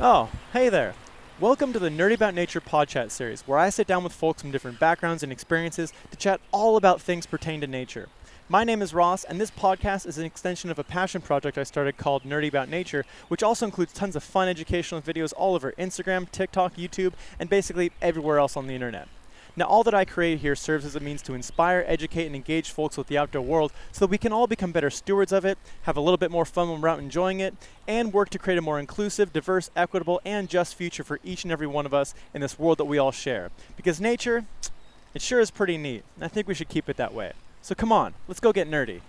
Oh, hey there. Welcome to the Nerdy About Nature Podchat series, where I sit down with folks from different backgrounds and experiences to chat all about things pertaining to nature. My name is Ross, and this podcast is an extension of a passion project I started called Nerdy About Nature, which also includes tons of fun educational videos all over Instagram, TikTok, YouTube, and basically everywhere else on the internet. Now, all that I create here serves as a means to inspire, educate, and engage folks with the outdoor world so that we can all become better stewards of it, have a little bit more fun when we're out enjoying it, and work to create a more inclusive, diverse, equitable, and just future for each and every one of us in this world that we all share. Because nature, it sure is pretty neat, and I think we should keep it that way. So come on, let's go get nerdy.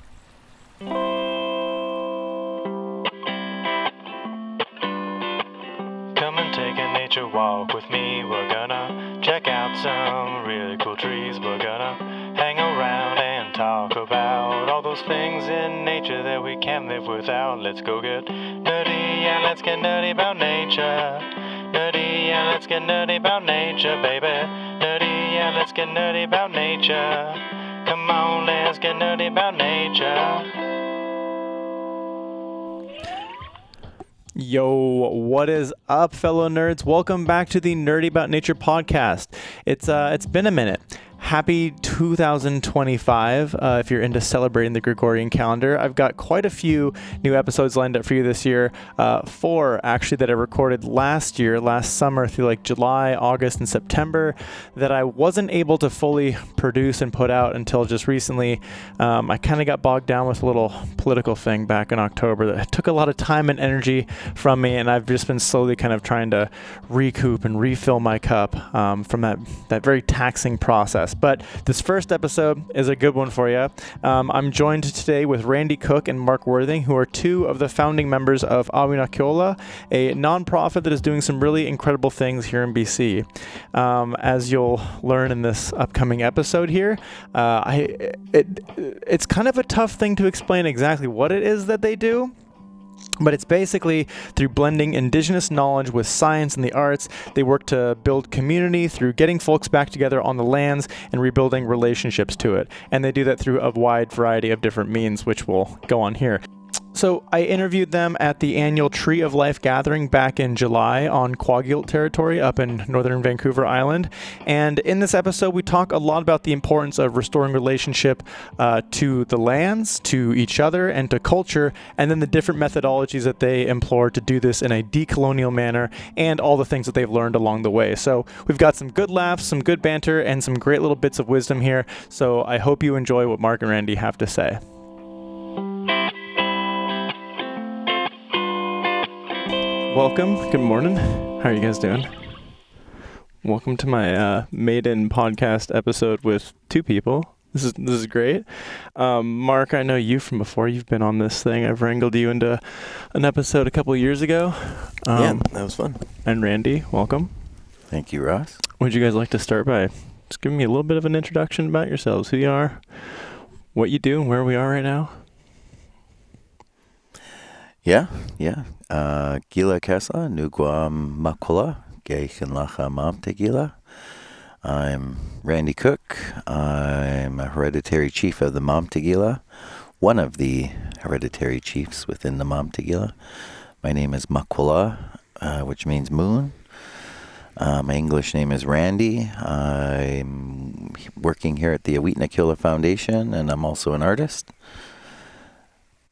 Come and take a nature walk with me. We're gonna check out some really cool trees. We're gonna hang around and talk about all those things in nature that we can't live without. Let's go get nerdy, yeah, let's get nerdy about nature. Nerdy, yeah, let's get nerdy about nature, baby. Nerdy, yeah, let's get nerdy about nature. Come on, let's get nerdy about nature. Yo, what is up, fellow nerds? Welcome back to the Nerdy About Nature podcast. It's been a minute. Happy 2025 if you're into celebrating the Gregorian calendar. I've got quite a few new episodes lined up for you this year. 4 actually that I recorded last summer through like July, August, and September that I wasn't able to fully produce and put out until just recently. I kind of got bogged down with a little political thing back in October that took a lot of time and energy from me, and I've just been slowly kind of trying to recoup and refill my cup from that very taxing process. But this first episode is a good one for you. I'm joined today with Rande Cook and Mark Worthing, who are 2 of the founding members of Awi'nakola, a nonprofit that is doing some really incredible things here in BC. As you'll learn in this upcoming episode here, it's kind of a tough thing to explain exactly what it is that they do. But it's basically through blending Indigenous knowledge with science and the arts. They work to build community through getting folks back together on the lands and rebuilding relationships to it. And they do that through a wide variety of different means, which we'll go on here. So I interviewed them at the annual Tree of Life gathering back in July on Kwakiutl territory up in northern Vancouver Island. And in this episode, we talk a lot about the importance of restoring relationship to the lands, to each other, and to culture, and then the different methodologies that they employ to do this in a decolonial manner, and all the things that they've learned along the way. So we've got some good laughs, some good banter, and some great little bits of wisdom here. So I hope you enjoy what Mark and Rande have to say. Welcome. Good morning. How are you guys doing? Welcome to my maiden podcast episode with 2 people. This is great. Mark, I know you from before. You've been on this thing. I've wrangled you into an episode a couple of years ago. Yeah, that was fun. And Rande, welcome. Thank you, Ross. Would you guys like to start by just giving me a little bit of an introduction about yourselves, who you are, what you do, and where we are right now? Yeah. Gila Kesa, Nugwam Makola, Geichenlacha Mam Tegila. I'm Rande Cook. I'm a hereditary chief of the Mam Tegila, one of the hereditary chiefs within the Mam Tegila. My name is Makola, which means moon. My English name is Rande. I'm working here at the Awi'nakola Foundation, and I'm also an artist.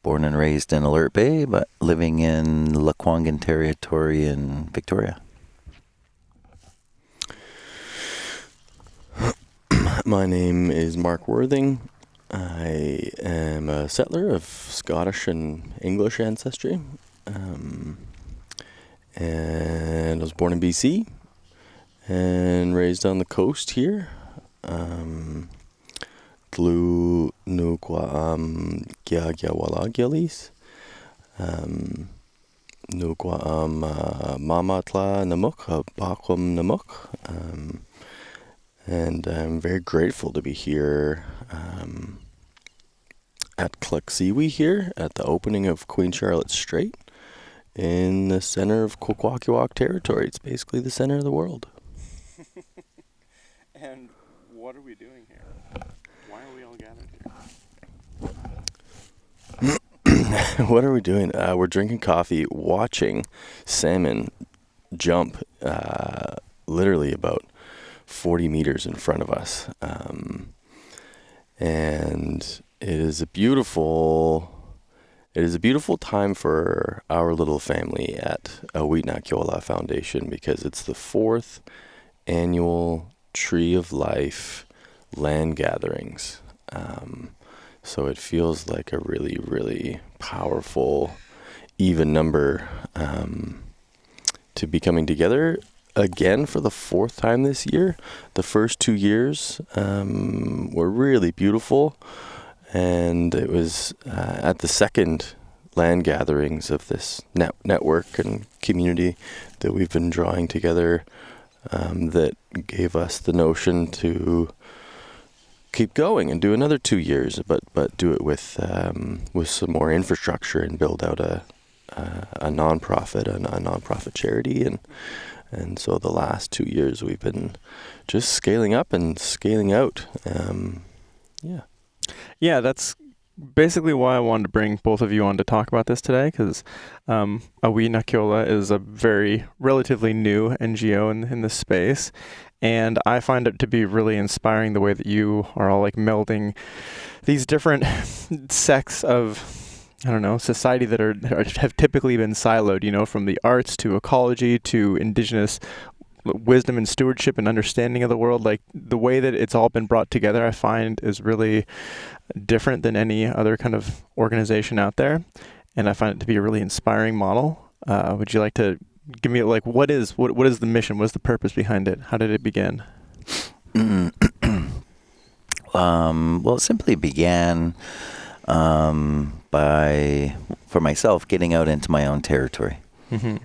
Born and raised in Alert Bay, but living in Lekwungen territory in Victoria. My name is Mark Worthing. I am a settler of Scottish and English ancestry. And I was born in BC and raised on the coast here. Glu Nugwaam Gyagyawaлагyalis. Nugwaam Mamatla Namuk, Bakwam Namuk. And I'm very grateful to be here at Kluxiwi here at the opening of Queen Charlotte Strait in the center of Kwakiutl territory. It's basically the center of the world. And what are we doing here? Why are we all gathered here? What are we doing? We're drinking coffee, watching salmon jump literally about 40 meters in front of us. And it is a beautiful time for our little family at Awi'nakola Foundation, because it's the 4th annual Tree of Life land gatherings. So it feels like a really, really powerful, even number to be coming together again for the 4th time this year. The first 2 years were really beautiful, and it was at the second land gatherings of this network and community that we've been drawing together that gave us the notion to keep going and do another 2 years, but do it with some more infrastructure and build out a nonprofit charity, and so the last 2 years we've been just scaling up and scaling out. Yeah, that's basically why I wanted to bring both of you on to talk about this today, because Awi'nakola is a very relatively new NGO in this space, and I find it to be really inspiring the way that you are all like melding these different sects of, I don't know, society that have typically been siloed, from the arts to ecology to Indigenous wisdom and stewardship and understanding of the world. Like the way that it's all been brought together, I find is really different than any other kind of organization out there, and I find it to be a really inspiring model. Would you like to give me like what is the mission? What is the purpose behind it? How did it begin? Well, it simply began by, for myself, getting out into my own territory. Mm-hmm.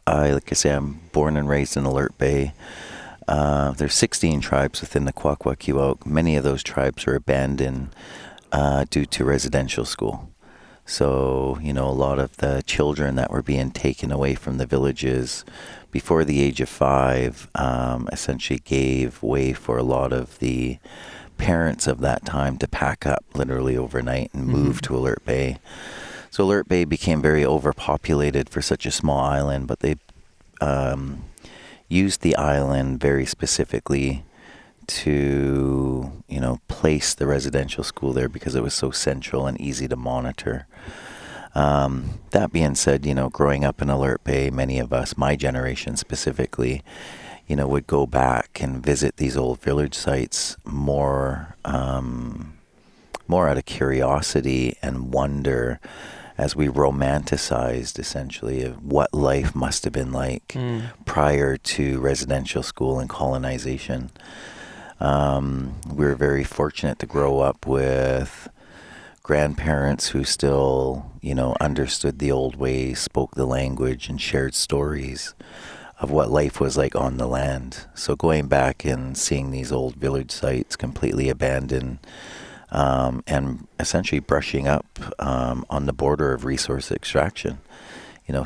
Like I say, I'm born and raised in Alert Bay. There's 16 tribes within the Kwakwaka'wakw. Many of those tribes are abandoned due to residential school. So, a lot of the children that were being taken away from the villages before the age of 5 essentially gave way for a lot of the parents of that time to pack up literally overnight and move to Alert Bay. So Alert Bay became very overpopulated for such a small island, but they used the island very specifically to, place the residential school there because it was so central and easy to monitor. That being said, growing up in Alert Bay, many of us, my generation specifically, would go back and visit these old village sites more out of curiosity and wonder, as we romanticized essentially of what life must have been like prior to residential school and colonization. We were very fortunate to grow up with grandparents who still, understood the old ways, spoke the language, and shared stories of what life was like on the land. So going back and seeing these old village sites completely abandoned, and essentially brushing up on the border of resource extraction,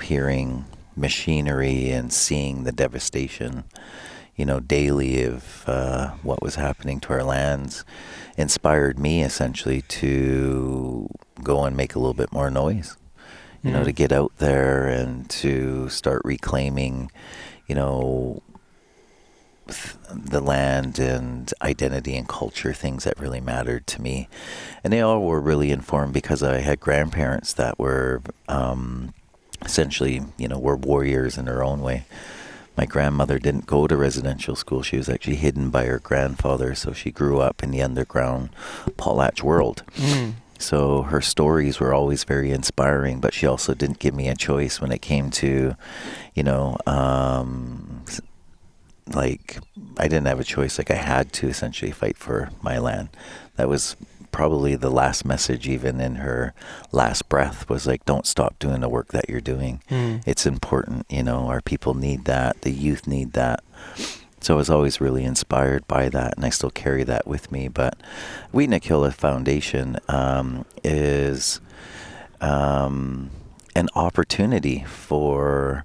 hearing machinery and seeing the devastation, daily of what was happening to our lands, inspired me essentially to go and make a little bit more noise, to get out there and to start reclaiming, the land and identity and culture, things that really mattered to me. And they all were really informed because I had grandparents that were essentially, were warriors in their own way. My grandmother didn't go to residential school. She was actually hidden by her grandfather, so she grew up in the underground Potlatch world. So her stories were always very inspiring, but she also didn't give me a choice when it came to, like I didn't have a choice. Like I had to essentially fight for my land. That was probably the last message, even in her last breath, was like, don't stop doing the work that you're doing. It's important. Our people need that. The youth need that. So I was always really inspired by that, and I still carry that with me. But Awi'nakola Foundation is an opportunity for,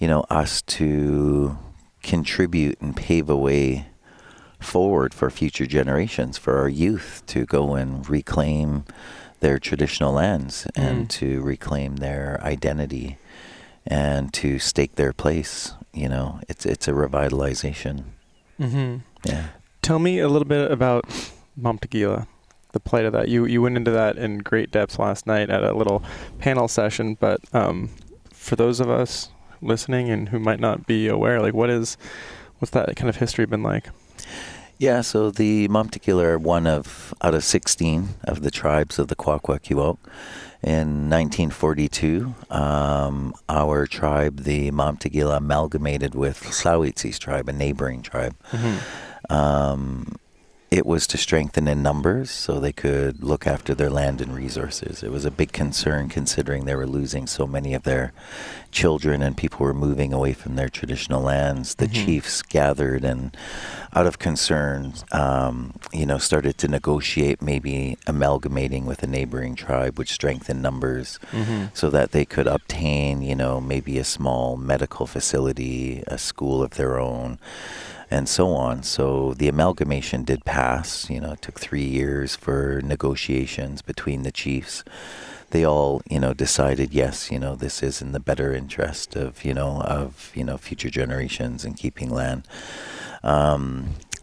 us to contribute and pave a way forward for future generations, for our youth to go and reclaim their traditional lands and to reclaim their identity and to stake their place. It's a revitalization. Mm-hmm. Yeah. Tell me a little bit about Mamtegila, the plight of that. You went into that in great depth last night at a little panel session, but for those of us listening and who might not be aware, like what's that kind of history been like? Yeah, so the Mamtegila are one out of 16 of the tribes of the Kwakwaka'wakw. In 1942, our tribe, the Mamtegila, amalgamated with Slawitsi's tribe, a neighboring tribe. Mm-hmm. It was to strengthen in numbers so they could look after their land and resources. It was a big concern considering they were losing so many of their children and people were moving away from their traditional lands. The chiefs gathered and out of concern, started to negotiate maybe amalgamating with a neighboring tribe, which strengthened numbers so that they could obtain, maybe a small medical facility, a school of their own, and so on. So the amalgamation did pass. It took 3 years for negotiations between the chiefs. They all, decided, yes, this is in the better interest of future generations and keeping land.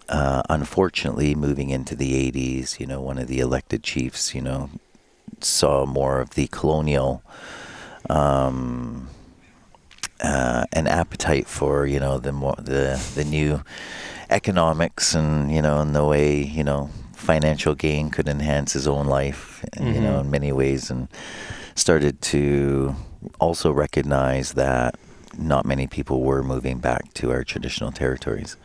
Unfortunately, moving into the 80s, one of the elected chiefs, saw more of the colonial an appetite for the new economics and in the way financial gain could enhance his own life in many ways, and started to also recognize that not many people were moving back to our traditional territories.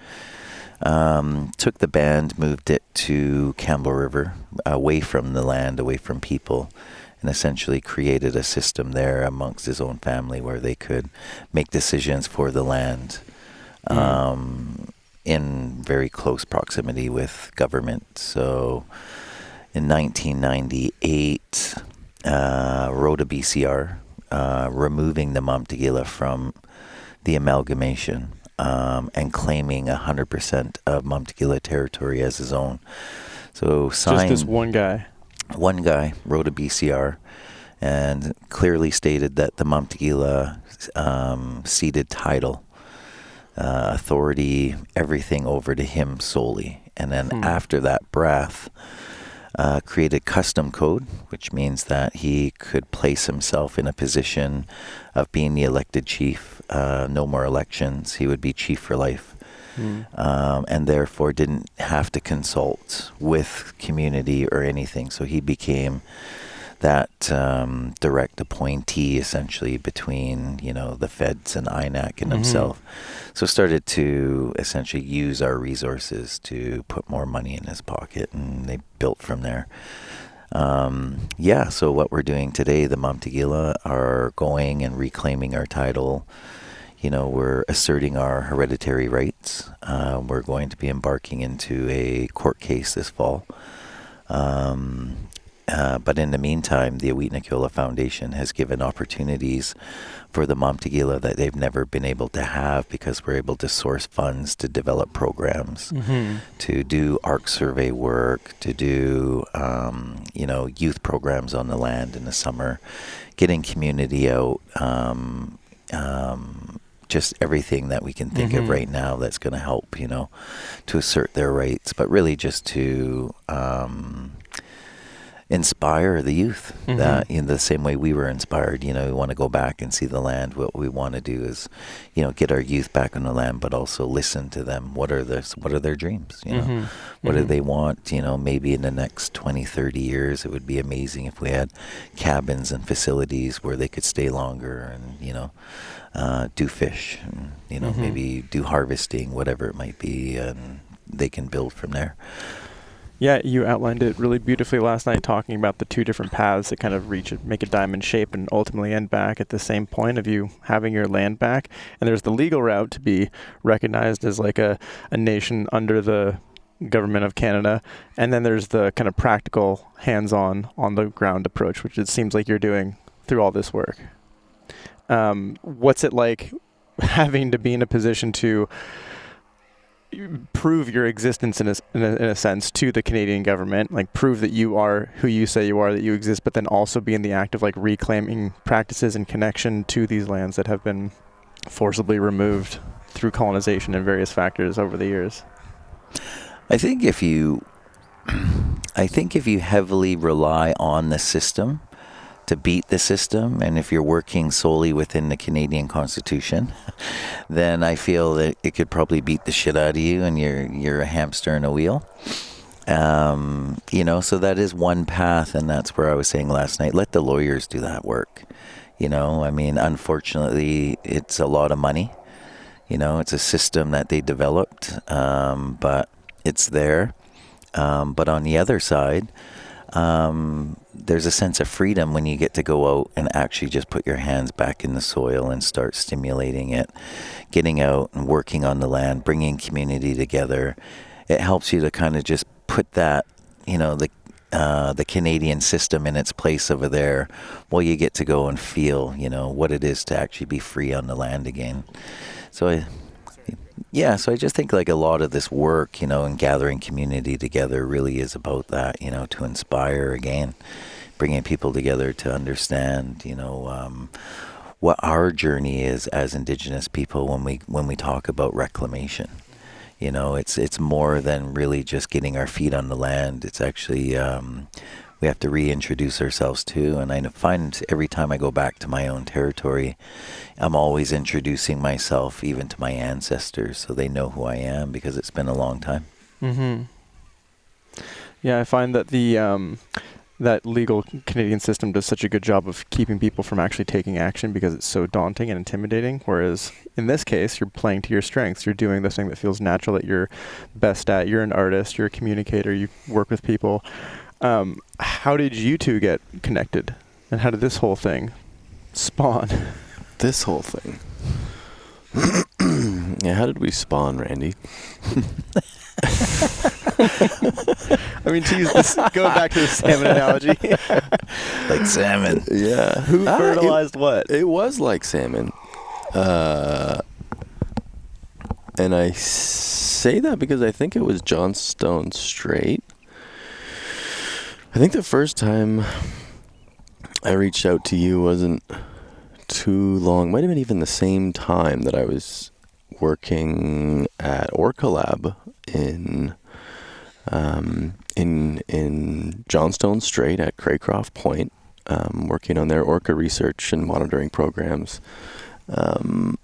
Took the band, moved it to Campbell River, away from the land, away from people, and essentially created a system there amongst his own family where they could make decisions for the land in very close proximity with government. So in 1998, wrote a BCR removing the Mamtegila from the amalgamation and claiming 100% of Mamtegila territory as his own. So signed, just this one guy. One guy wrote a BCR and clearly stated that the Mamtegila ceded title, authority, everything over to him solely. And then after that breath, created custom code, which means that he could place himself in a position of being the elected chief. No more elections. He would be chief for life. And therefore didn't have to consult with community or anything. So he became that direct appointee essentially between, the feds and INAC and himself. So started to essentially use our resources to put more money in his pocket, and they built from there. So what we're doing today, the Mamtegila are going and reclaiming our title. We're asserting our hereditary rights. We're going to be embarking into a court case this fall. But in the meantime, the Awi'nakola Foundation has given opportunities for the Mamtegila that they've never been able to have, because we're able to source funds to develop programs, to do ARC survey work, to do, youth programs on the land in the summer, getting community out, just everything that we can think of right now that's going to help, to assert their rights, but really just to inspire the youth that in the same way we were inspired. We want to go back and see the land. What we want to do is, get our youth back on the land, but also listen to them. What are their dreams? What do they want? Maybe in the next 20, 30 years, it would be amazing if we had cabins and facilities where they could stay longer and, do fish, and, maybe do harvesting, whatever it might be, and they can build from there. Yeah, you outlined it really beautifully last night, talking about the two different paths that kind of make a diamond shape and ultimately end back at the same point of you having your land back. And there's the legal route to be recognized as like a nation under the government of Canada. And then there's the kind of practical, hands-on, on-the-ground approach, which it seems like you're doing through all this work. What's it like having to be in a position to, prove your existence in a sense to the Canadian government, like prove that you are who you say you are, that you exist, but then also be in the act of like reclaiming practices and connection to these lands that have been forcibly removed through colonization and various factors over the years. I think if you heavily rely on the system to beat the system, and if you're working solely within the Canadian Constitution, then I feel that it could probably beat the shit out of you, and you're a hamster in a wheel. So that is one path, and that's where I was saying last night, let the lawyers do that work. Unfortunately, it's a lot of money. It's a system that they developed, but it's there. But on the other side, there's a sense of freedom when you get to go out and actually just put your hands back in the soil and start stimulating it, getting out and working on the land, bringing community together. It helps you to kind of just put that, the Canadian system in its place over there while you get to go and feel, what it is to actually be free on the land again. So I just think like a lot of this work, and gathering community together really is about that, to inspire again, bringing people together to understand, what our journey is as Indigenous people when we talk about reclamation. It's more than really just getting our feet on the land. It's actually we have to reintroduce ourselves too. And I find every time I go back to my own territory, I'm always introducing myself even to my ancestors so they know who I am, because it's been a long time. Mm-hmm. Yeah, I find that that legal Canadian system does such a good job of keeping people from actually taking action because it's so daunting and intimidating. Whereas in this case, you're playing to your strengths. You're doing this thing that feels natural, that you're best at. You're an artist. You're a communicator. You work with people. How did you two get connected? And how did this whole thing spawn? This whole thing. Yeah, how did we spawn, Randy? I mean, to use this, going back to the salmon analogy. Like salmon. Yeah. Who fertilized what? It was like salmon. And I say that because I think it was Johnstone Strait. I think the first time I reached out to you wasn't too long. Might have been even the same time that I was working at Orca Lab in Johnstone Strait at Craycroft Point, working on their orca research and monitoring programs. And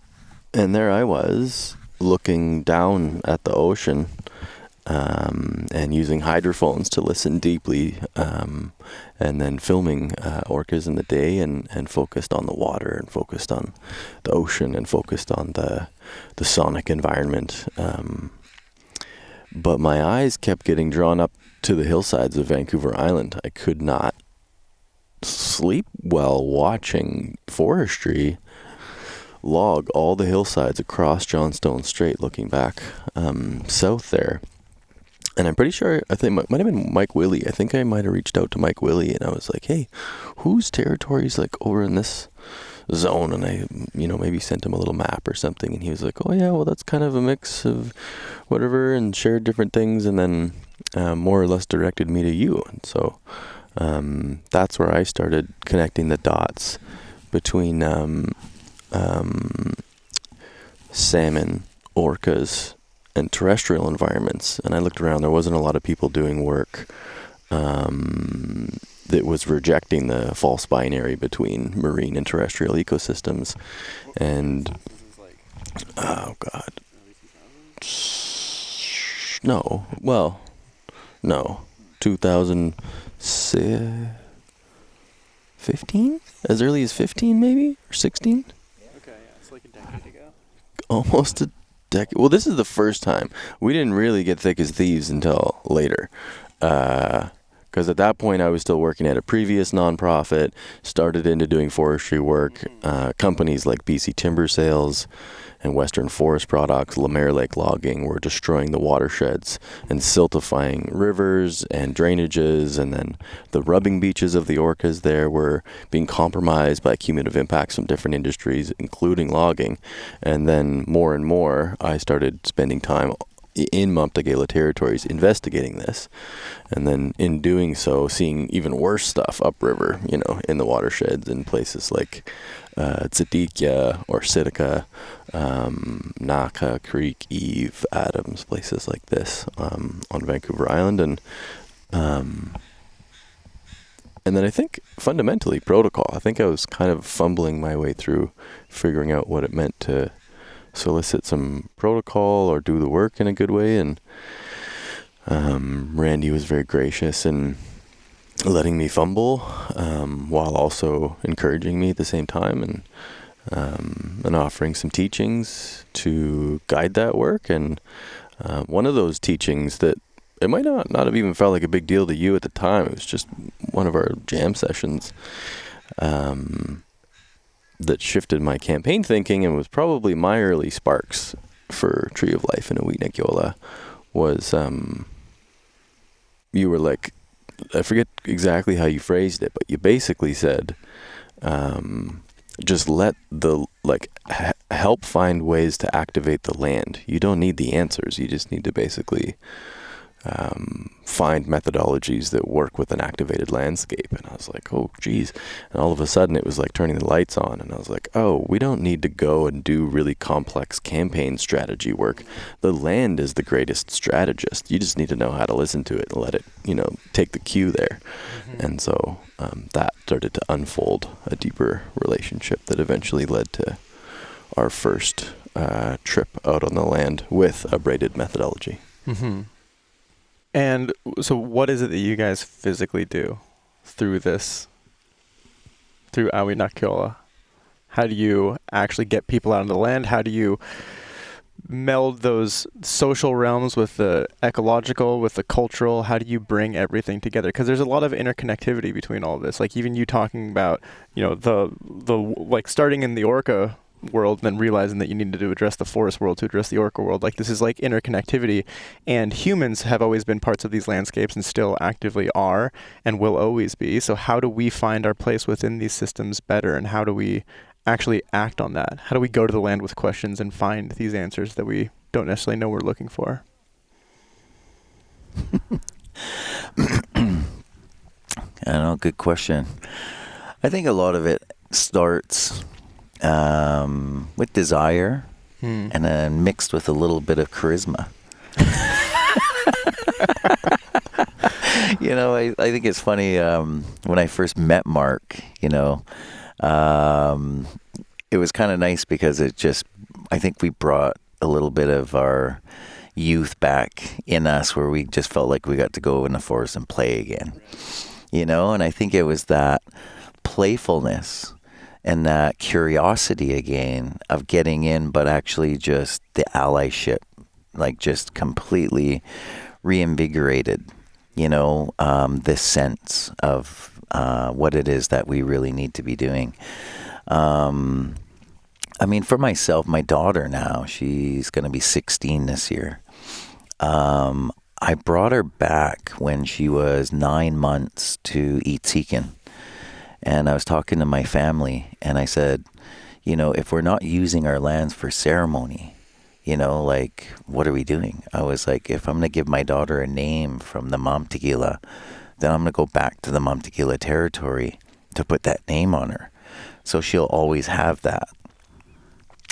there I was looking down at the ocean, and using hydrophones to listen deeply, and then filming orcas in the day, and focused on the water, and focused on the ocean, and focused on the sonic environment. But my eyes kept getting drawn up to the hillsides of Vancouver Island. I could not sleep while watching forestry log all the hillsides across Johnstone Strait, looking back south there. And I'm pretty sure, I think it might have been Mike Willie. I think I might have reached out to Mike Willie, and I was like, hey, whose territory is like over in this zone? And I, maybe sent him a little map or something, and he was like, oh yeah, well that's kind of a mix of whatever, and shared different things, and then more or less directed me to you. And so that's where I started connecting the dots between salmon, orcas, and terrestrial environments. And I looked around, there wasn't a lot of people doing work that was rejecting the false binary between marine and terrestrial ecosystems. And oh god, no, 2015, as early as 15 maybe, or 16. Okay, yeah, it's like a decade ago. Almost a decade. Well, this is the first time. We didn't really get thick as thieves until later. Because at that point I was still working at a previous nonprofit, started into doing forestry work. Companies like BC Timber Sales and Western Forest Products, Lemaire Lake Logging were destroying the watersheds and siltifying rivers and drainages, and then the rubbing beaches of the orcas there were being compromised by cumulative impacts from different industries, including logging. And then more and more I started spending time in Montegala territories investigating this, and then in doing so seeing even worse stuff upriver, in the watersheds in places like Tzadikya or Sitka, Naka Creek, Eve, Adams, places like this on Vancouver Island. And then I think fundamentally protocol. I think I was kind of fumbling my way through figuring out what it meant to solicit some protocol or do the work in a good way. And Randy was very gracious in letting me fumble while also encouraging me at the same time, and offering some teachings to guide that work. And one of those teachings that it might not have even felt like a big deal to you at the time. It was just one of our jam sessions that shifted my campaign thinking, and was probably my early sparks for Tree of Life in Awi'nakola. Was you were like, I forget exactly how you phrased it, but you basically said, just let help find ways to activate the land. You don't need the answers. You just need to basically find methodologies that work with an activated landscape. And I was like, oh geez. And all of a sudden it was like turning the lights on, and I was like, oh, we don't need to go and do really complex campaign strategy work. The land is the greatest strategist. You just need to know how to listen to it and let it, take the cue there. Mm-hmm. And so that started to unfold a deeper relationship that eventually led to our first trip out on the land with a braided methodology. Mm-hmm. And so what is it that you guys physically do through Awi'nakola? How do you actually get people out on the land? How do you meld those social realms with the ecological, with the cultural? How do you bring everything together? Because there's a lot of interconnectivity between all of this. Like even you talking about, the starting in the orca world and then realizing that you needed to address the forest world to address the orca world. Like this is like interconnectivity, and humans have always been parts of these landscapes and still actively are and will always be. So how do we find our place within these systems better, and how do we actually act on that? How do we go to the land with questions and find these answers that we don't necessarily know we're looking for? I don't know, good question. I think a lot of it starts with desire, and then mixed with a little bit of charisma. I think it's funny, when I first met Mark, it was kind of nice because I think we brought a little bit of our youth back in us, where we just felt like we got to go in the forest and play again, and I think it was that playfulness and that curiosity again of getting in, but actually just the allyship, like just completely reinvigorated, this sense of what it is that we really need to be doing. For myself, my daughter now, she's going to be 16 this year. I brought her back when she was 9 months to eat Tsikin. And I was talking to my family, and I said, if we're not using our lands for ceremony, what are we doing? I was like, if I'm going to give my daughter a name from the Montegala, then I'm going to go back to the Montegala territory to put that name on her. So she'll always have that.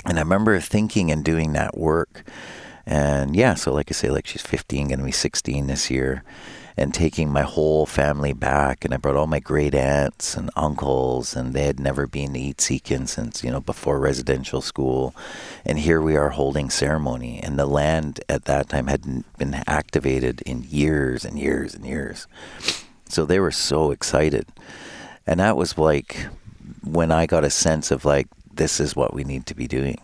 And I remember thinking and doing that work. And yeah, so like I say, she's 15, going to be 16 this year. And taking my whole family back, and I brought all my great aunts and uncles, and they had never been to eat Tsikin since, before residential school. And here we are holding ceremony, and the land at that time hadn't been activated in years and years and years. So they were so excited. And that was like when I got a sense of this is what we need to be doing.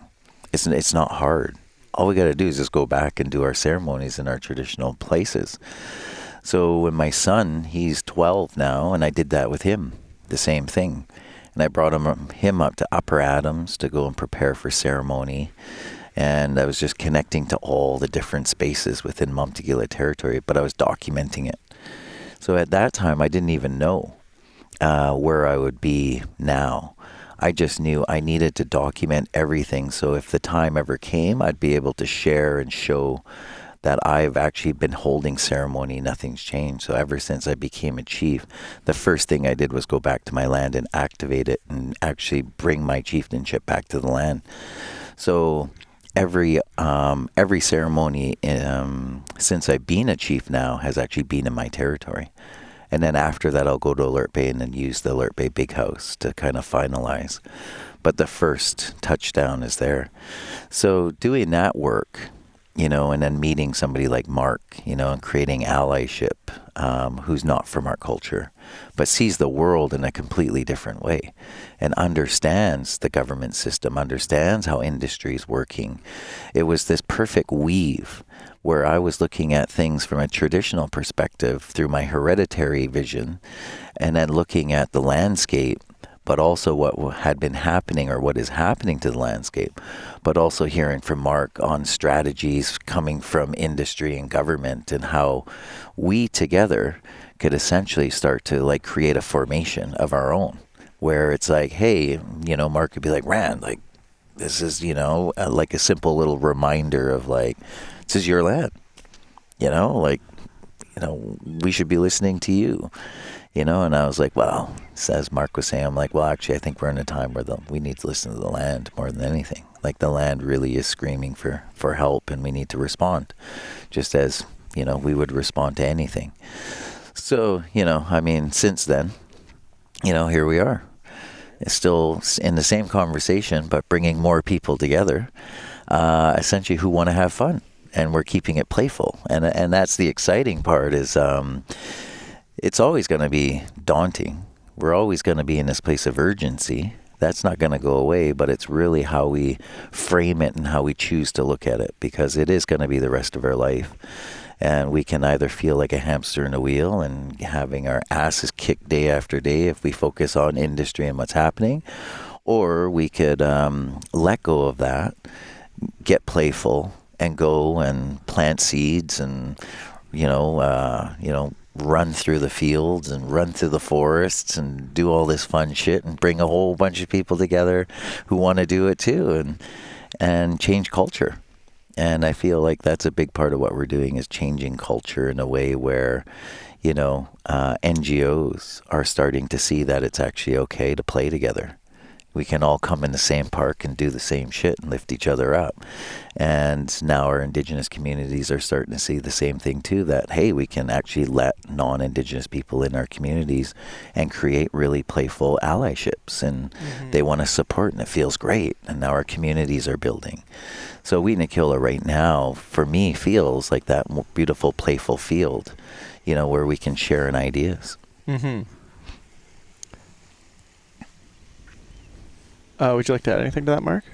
It's not hard. All we got to do is just go back and do our ceremonies in our traditional places. So when my son, he's 12 now, and I did that with him, the same thing. And I brought him up to Upper Adams to go and prepare for ceremony. And I was just connecting to all the different spaces within Montegala territory, but I was documenting it. So at that time, I didn't even know where I would be now. I just knew I needed to document everything. So if the time ever came, I'd be able to share and show that I've actually been holding ceremony, nothing's changed. So ever since I became a chief, the first thing I did was go back to my land and activate it and actually bring my chieftainship back to the land. So every ceremony since I've been a chief now has actually been in my territory. And then after that, I'll go to Alert Bay and then use the Alert Bay Big House to kind of finalize. But the first touchdown is there. So doing that work, you know, and then meeting somebody like Mark, you know, and creating allyship, who's not from our culture, but sees the world in a completely different way and understands the government system, understands how industry is working. It was this perfect weave where I was looking at things from a traditional perspective through my hereditary vision, and then looking at the landscape, but also what had been happening or what is happening to the landscape, but also hearing from Mark on strategies coming from industry and government and how we together could essentially start to like create a formation of our own, where it's like, hey, you know, Mark could be like, Rand, like, this is, you know, like a simple little reminder of like, this is your land, you know, like, you know, we should be listening to you. You know, and I was like, well, as Mark was saying, I'm like, well, actually, I think we're in a time where we need to listen to the land more than anything. Like the land really is screaming for help, and we need to respond, just as, you know, we would respond to anything. So, you know, I mean, since then, you know, here we are. It's still in the same conversation, but bringing more people together, essentially who want to have fun, and we're keeping it playful. And that's the exciting part is, it's always going to be daunting. We're always going to be in this place of urgency. That's not going to go away, but it's really how we frame it and how we choose to look at it, because it is going to be the rest of our life. And we can either feel like a hamster in a wheel and having our asses kicked day after day if we focus on industry and what's happening, or we could let go of that, get playful, and go and plant seeds and, you know, run through the fields and run through the forests and do all this fun shit and bring a whole bunch of people together who want to do it too, and change culture. And I feel like that's a big part of what we're doing, is changing culture in a way where, you know, NGOs are starting to see that it's actually okay to play together. We can all come in the same park and do the same shit and lift each other up. And now our Indigenous communities are starting to see the same thing too, that, hey, we can actually let non-Indigenous people in our communities and create really playful allyships. And they want to support, and it feels great. And now our communities are building. So Awi'nakola right now, for me, feels like that beautiful, playful field, you know, where we can share ideas. Mm-hmm. Would you like to add anything to that, Mark?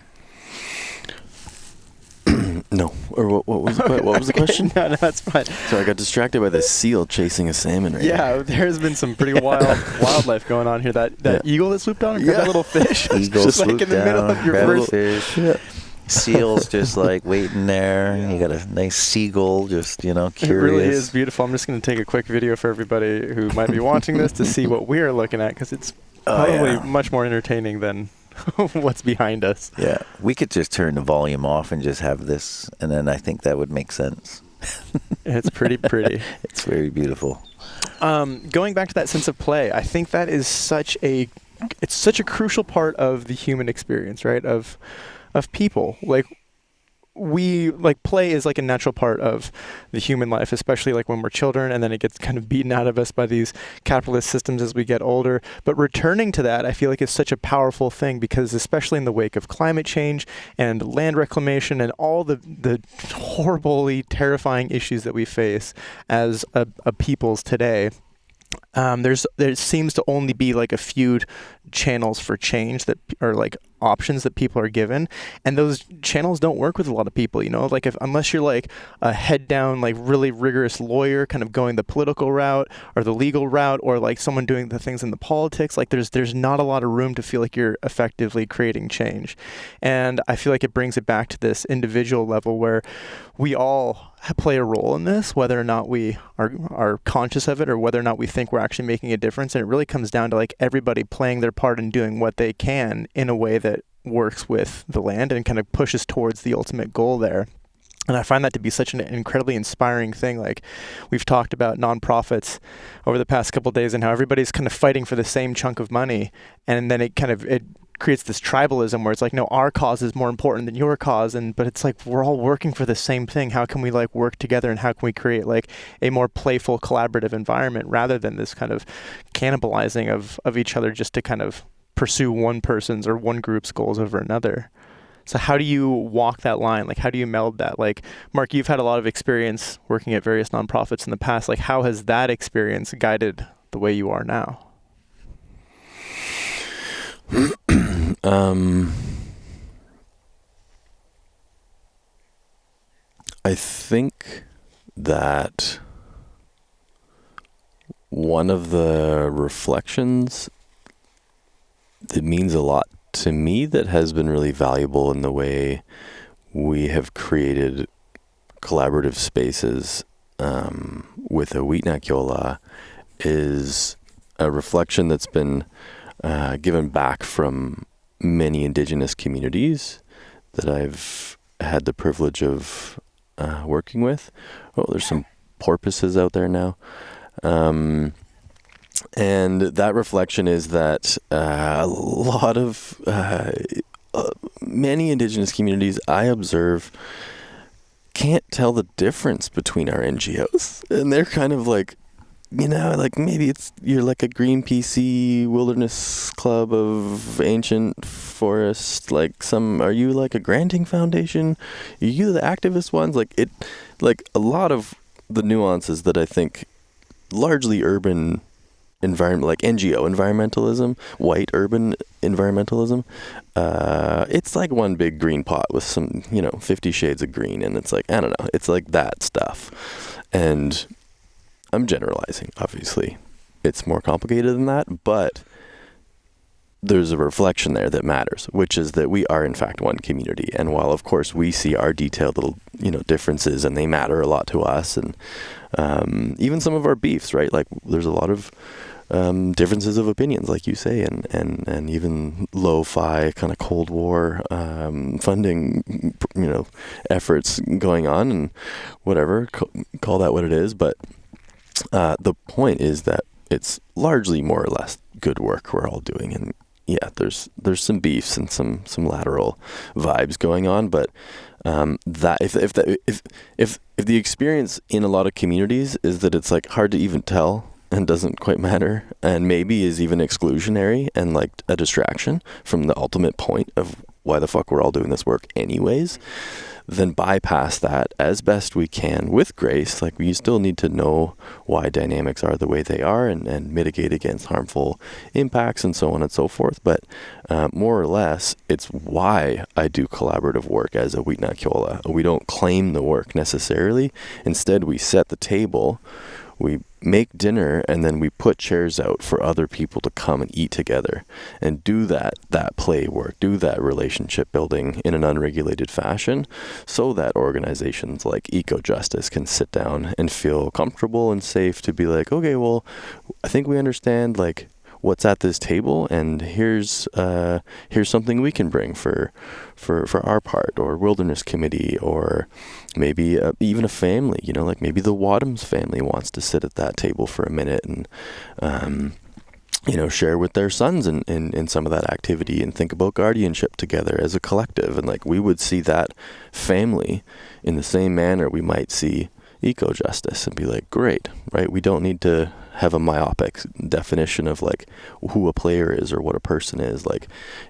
No. Or what was the question? No, that's fine. So I got distracted by the seal chasing a salmon right now. Yeah, there's been some pretty wild wildlife going on here. That eagle that swooped down and grabbed that little fish. Eagle just swooped like in the middle of your down, first fish. Yeah. Seals just like waiting there. You got a nice seagull just, you know, curious. It really is beautiful. I'm just going to take a quick video for everybody who might be watching this to see what we're looking at, because it's probably much more entertaining than what's behind us. Yeah, we could just turn the volume off and just have this, and then I think that would make sense. It's pretty. It's very beautiful. Going back to that sense of play, I think that is such a crucial part of the human experience, right? Of people. Like, play is like a natural part of the human life, especially like when we're children, and then it gets kind of beaten out of us by these capitalist systems as we get older. But returning to that, I feel like, is such a powerful thing, because especially in the wake of climate change and land reclamation and all the horribly terrifying issues that we face as a peoples today, there seems to only be like a few channels for change that are like options that people are given, and those channels don't work with a lot of people, you know, like unless you're like a head down, like really rigorous lawyer kind of going the political route or the legal route, or like someone doing the things in the politics, like there's not a lot of room to feel like you're effectively creating change. And I feel like it brings it back to this individual level where we all play a role in this, whether or not we are conscious of it, or whether or not we think we're actually making a difference. And it really comes down to like everybody playing their part and doing what they can in a way that works with the land and kind of pushes towards the ultimate goal there. And I find that to be such an incredibly inspiring thing. Like, we've talked about nonprofits over the past couple of days and how everybody's kind of fighting for the same chunk of money. And then it creates this tribalism where it's like, no, our cause is more important than your cause. But it's like, we're all working for the same thing. How can we like work together, and how can we create like a more playful, collaborative environment rather than this kind of cannibalizing of each other just to kind of pursue one person's or one group's goals over another? So how do you walk that line? Like, how do you meld that? Like, Mark, you've had a lot of experience working at various nonprofits in the past. Like, how has that experience guided the way you are now? I think that one of the reflections that means a lot to me that has been really valuable in the way we have created collaborative spaces with Awi'nakola is a reflection that's been given back from many Indigenous communities that I've had the privilege of working with. Oh, there's some porpoises out there now. And that reflection is that a lot of many Indigenous communities I observe can't tell the difference between our NGOs. And they're kind of like, you know, like maybe you're like a Greenpeace wilderness club of ancient forests. Are you like a granting foundation? Are you the activist ones? Like a lot of the nuances that I think largely urban environment, like NGO environmentalism, white urban environmentalism, it's like one big green pot with some, 50 shades of green, and it's like, I don't know, it's like that stuff. And I'm generalizing, obviously. It's more complicated than that, but there's a reflection there that matters, which is that we are in fact one community. And while of course we see our detailed little, differences, and they matter a lot to us, and even some of our beefs, right? Like there's a lot of differences of opinions, like you say, and even lo-fi kind of Cold War funding, efforts going on, and whatever, call that what it is. But the point is that it's largely more or less good work we're all doing, and yeah, there's some beefs and some lateral vibes going on, but that if the experience in a lot of communities is that it's like hard to even tell and doesn't quite matter, and maybe is even exclusionary and like a distraction from the ultimate point of why the fuck we're all doing this work anyways, then bypass that as best we can with grace. Like, we still need to know why dynamics are the way they are, and mitigate against harmful impacts and so on and so forth. But more or less, it's why I do collaborative work as Awi'nakola. We don't claim the work necessarily. Instead, we set the table, we make dinner, and then we put chairs out for other people to come and eat together and do that play work, do that relationship building in an unregulated fashion, so that organizations like Eco-Justice can sit down and feel comfortable and safe to be like, okay, well, I think we understand like what's at this table, and here's something we can bring for our part, or Wilderness Committee, or maybe even a family, like maybe the Wadhams family wants to sit at that table for a minute and share with their sons in some of that activity, and think about guardianship together as a collective. And like, we would see that family in the same manner we might see Eco-Justice, and be like, great, right? We don't need to have a myopic definition of like who a player is or what a person is. Like,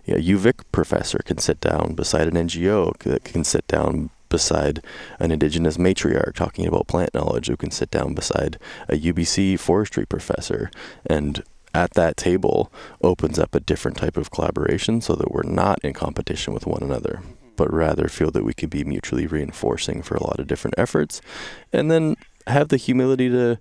a UVic professor can sit down beside an NGO that can sit down beside an Indigenous matriarch talking about plant knowledge, who can sit down beside a UBC forestry professor, and at that table opens up a different type of collaboration, so that we're not in competition with one another, but rather feel that we can be mutually reinforcing for a lot of different efforts, and then have the humility to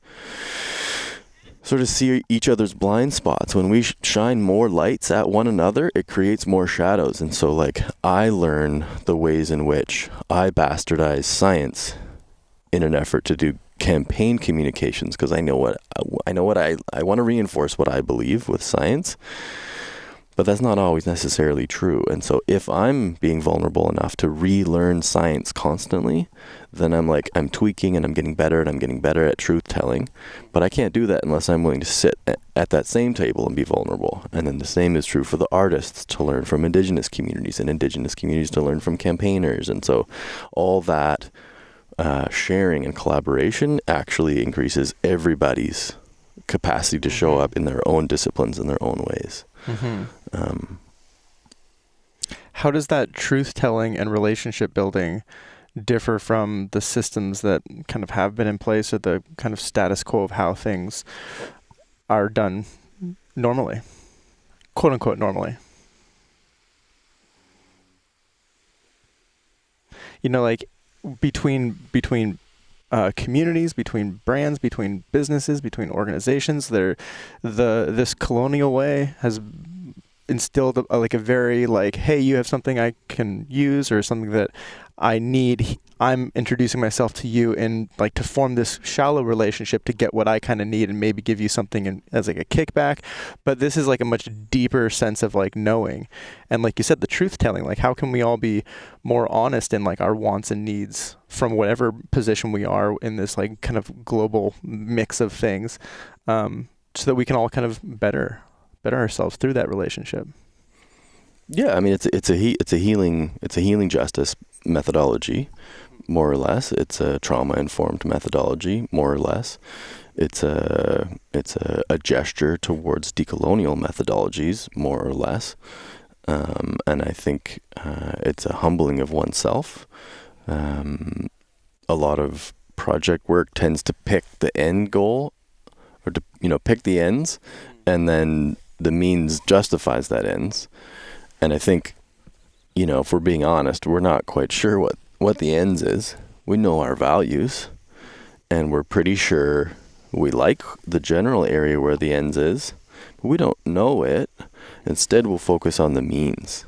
sort of see each other's blind spots. When we shine more lights at one another, it creates more shadows. And so like, I learn the ways in which I bastardize science in an effort to do campaign communications, because I know what I want to reinforce what I believe with science. But that's not always necessarily true. And so if I'm being vulnerable enough to relearn science constantly, then I'm tweaking and I'm getting better at truth telling. But I can't do that unless I'm willing to sit at that same table and be vulnerable. And then the same is true for the artists, to learn from Indigenous communities, and Indigenous communities to learn from campaigners. And so all that sharing and collaboration actually increases everybody's capacity to show up in their own disciplines in their own ways. How does that truth telling and relationship building differ from the systems that kind of have been in place, or the kind of status quo of how things are done normally, quote unquote normally? Like between communities, between brands, between businesses, between organizations, this colonial way has instilled a very hey, you have something I can use, or something that I need. I'm introducing myself to you, and to form this shallow relationship to get what I kind of need, and maybe give you something as a kickback. But this is a much deeper sense of knowing, and like you said, the truth telling. How can we all be more honest in our wants and needs from whatever position we are in this kind of global mix of things, so that we can all kind of better ourselves through that relationship. Yeah, I mean it's a healing justice methodology, more or less. It's a trauma informed methodology, more or less. It's a gesture towards decolonial methodologies, more or less. And I think it's a humbling of oneself. A lot of project work tends to pick the end goal, or to pick the ends, and then the means justifies that ends. And I think, if we're being honest, we're not quite sure what the ends is. We know our values, and we're pretty sure we like the general area where the ends is, but we don't know it. Instead, we'll focus on the means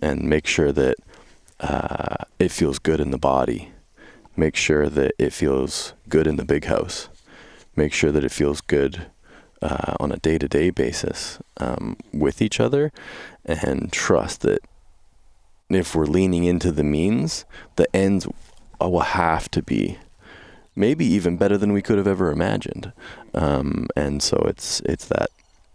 and make sure that it feels good in the body. Make sure that it feels good in the big house. Make sure that it feels good on a day-to-day basis with each other, and trust that if we're leaning into the means, the ends will have to be maybe even better than we could have ever imagined. And so it's that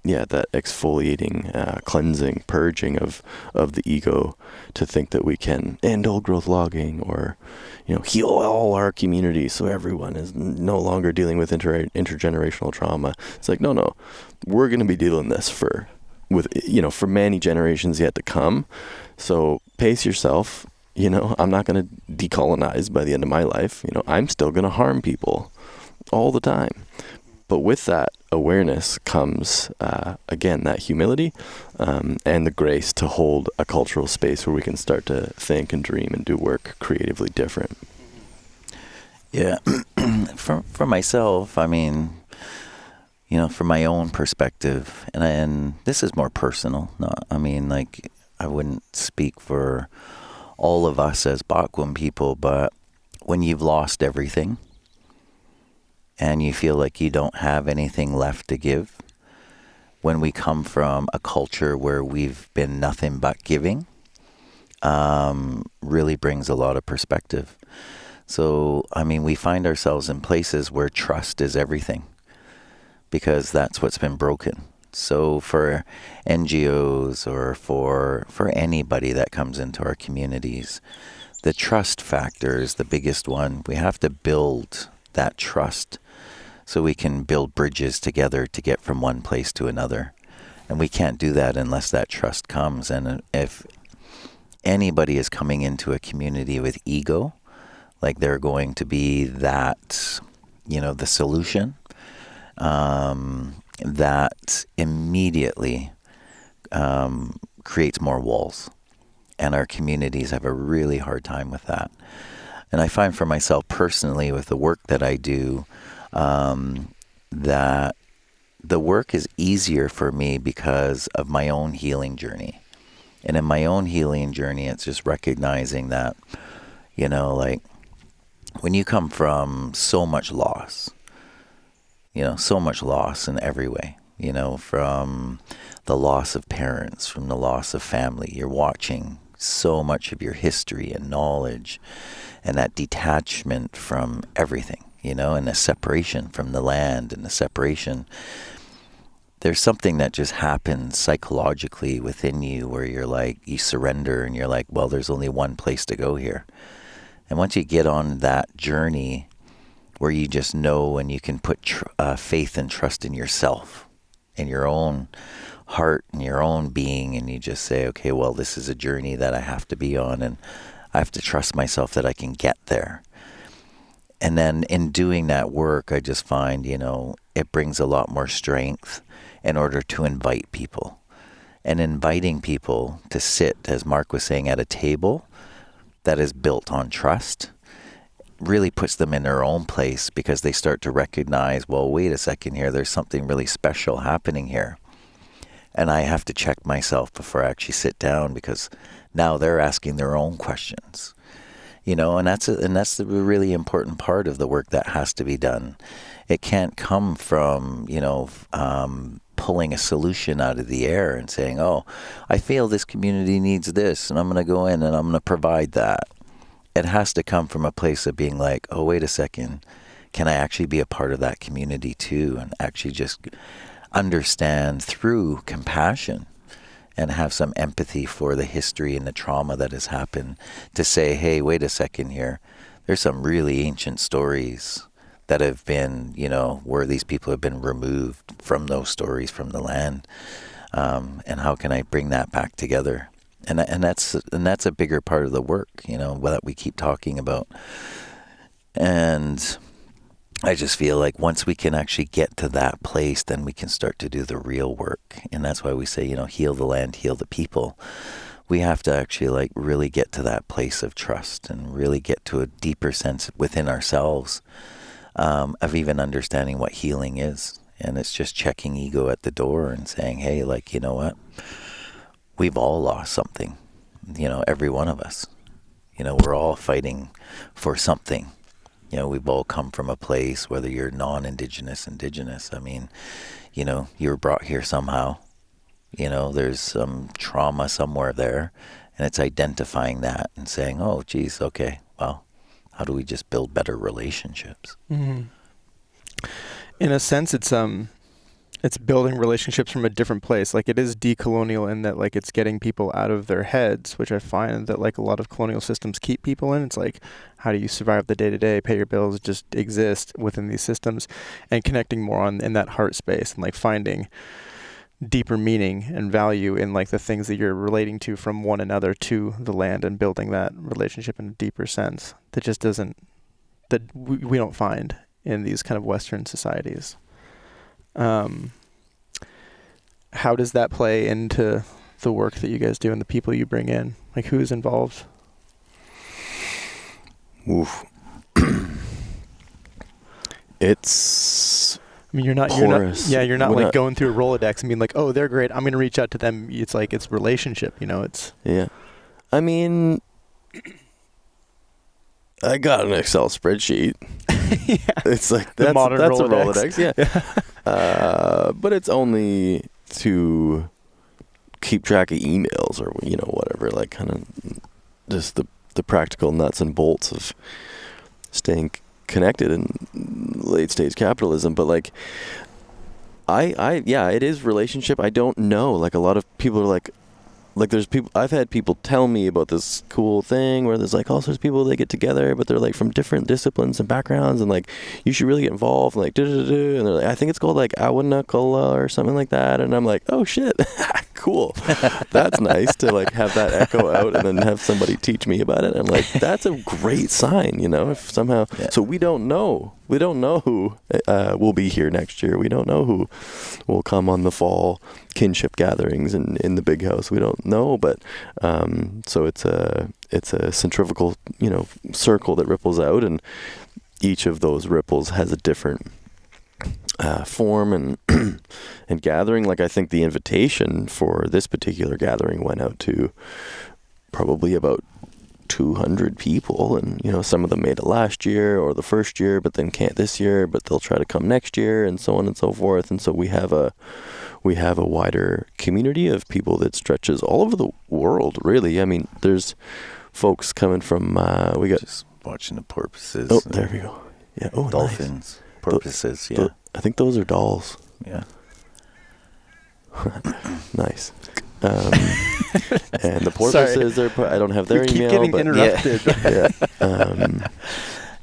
exfoliating, cleansing, purging of the ego, to think that we can end old growth logging, or heal all our communities so everyone is no longer dealing with intergenerational trauma. It's no, we're going to be dealing this for many generations yet to come. So pace yourself. I'm not going to decolonize by the end of my life. I'm still going to harm people all the time. But with that awareness comes, again, that humility and the grace to hold a cultural space where we can start to think and dream and do work creatively different. Yeah. For myself, I mean, from my own perspective, and this is more personal. I wouldn't speak for all of us as Bakwum people, but when you've lost everything, and you feel like you don't have anything left to give, when we come from a culture where we've been nothing but giving, really brings a lot of perspective. So, we find ourselves in places where trust is everything, because that's what's been broken. So for NGOs, or for anybody that comes into our communities, the trust factor is the biggest one. We have to build that trust so we can build bridges together to get from one place to another. And we can't do that unless that trust comes. And if anybody is coming into a community with ego, like they're going to be that, the solution, that immediately creates more walls. And our communities have a really hard time with that. And I find for myself personally, with the work that I do, that the work is easier for me because of my own healing journey. And in my own healing journey, it's just recognizing that, when you come from so much loss in every way, you know, from the loss of parents, from the loss of family. You're watching so much of your history and knowledge and that detachment from everything, you know, and the separation from the land and the separation. There's something that just happens psychologically within you where you're like, you surrender and you're like, well, there's only one place to go here. And once you get on that journey where you just know and you can put faith and trust in yourself, in your own heart and your own being, and you just say, okay, well, this is a journey that I have to be on, and I have to trust myself that I can get there. And then in doing that work, I just find, you know, it brings a lot more strength in order to invite people. And inviting people to sit, as Mark was saying, at a table that is built on trust really puts them in their own place, because they start to recognize, well, wait a second here, there's something really special happening here. And I have to check myself before I actually sit down, because now they're asking their own questions. You know, and that's the really important part of the work that has to be done. It can't come from, you know, pulling a solution out of the air and saying, oh, I feel this community needs this, and I'm going to go in and I'm going to provide that. It has to come from a place of being like, oh, wait a second, can I actually be a part of that community too, and actually just understand through compassion and have some empathy for the history and the trauma that has happened, to say, hey, wait a second here, there's some really ancient stories that have been, you know, where these people have been removed from those stories, from the land, and how can I bring that back together? And that's a bigger part of the work, you know, that we keep talking about. And I just feel like once we can actually get to that place, then we can start to do the real work. And that's why we say, you know, heal the land, heal the people. We have to actually like really get to that place of trust and really get to a deeper sense within ourselves of even understanding what healing is. And it's just checking ego at the door and saying, hey, like, you know what? We've all lost something, you know, every one of us. You know, we're all fighting for something. You know, we've all come from a place, whether you're non-Indigenous, Indigenous. I mean, you know, you were brought here somehow. You know, there's some trauma somewhere there. And it's identifying that and saying, oh, geez, okay, well, how do we just build better relationships? Mm-hmm. In a sense, it's building relationships from a different place. Like, it is decolonial in that, like, it's getting people out of their heads, which I find that, like, a lot of colonial systems keep people in. It's like, how do you survive the day-to-day, pay your bills, just exist within these systems, and connecting more in that heart space, and like finding deeper meaning and value in like the things that you're relating to from one another to the land, and building that relationship in a deeper sense that just doesn't, that we don't find in these kind of Western societies. How does that play into the work that you guys do and the people you bring in? Like, who's involved? Oof. It's, I mean, you're not like going through a Rolodex and being like, oh, they're great, I'm going to reach out to them. It's like, it's relationship, you know, it's. Yeah. I mean, I got an Excel spreadsheet. Yeah. It's like, the modern that's Rolodex. a Rolodex, yeah. But it's only to keep track of emails or, you know, whatever, like kind of just the practical nuts and bolts of staying connected in late stage capitalism. But like, yeah, it is relationship. I don't know. Like, a lot of people are like there's people, I've had people tell me about this cool thing where there's like all sorts of people, they get together, but they're like from different disciplines and backgrounds, and like, you should really get involved, and like, and they're like, I think it's called like Awi'nakola or something like that. And I'm like, oh shit, cool. That's nice to like have that echo out and then have somebody teach me about it. And like, that's a great sign, you know, if somehow, so we don't know who will be here next year. We don't know who will come on the fall kinship gatherings in the big house. We don't know, but so it's a centrifugal, you know, circle that ripples out, and each of those ripples has a different form and and gathering. Like, I think the invitation for this particular gathering went out to probably about 200 people, and some of them made it last year or the first year, but then can't this year, but they'll try to come next year, and so on and so forth. And so we have a wider community of people that stretches all over the world, really. I mean, there's folks coming from we got just watching the porpoises. Oh, there we go. Yeah. Oh, dolphins, nice. porpoises. Yeah, I think those are dolls. Yeah. Nice. And the porpoises are. I don't have their email. Keep getting but interrupted. Yeah.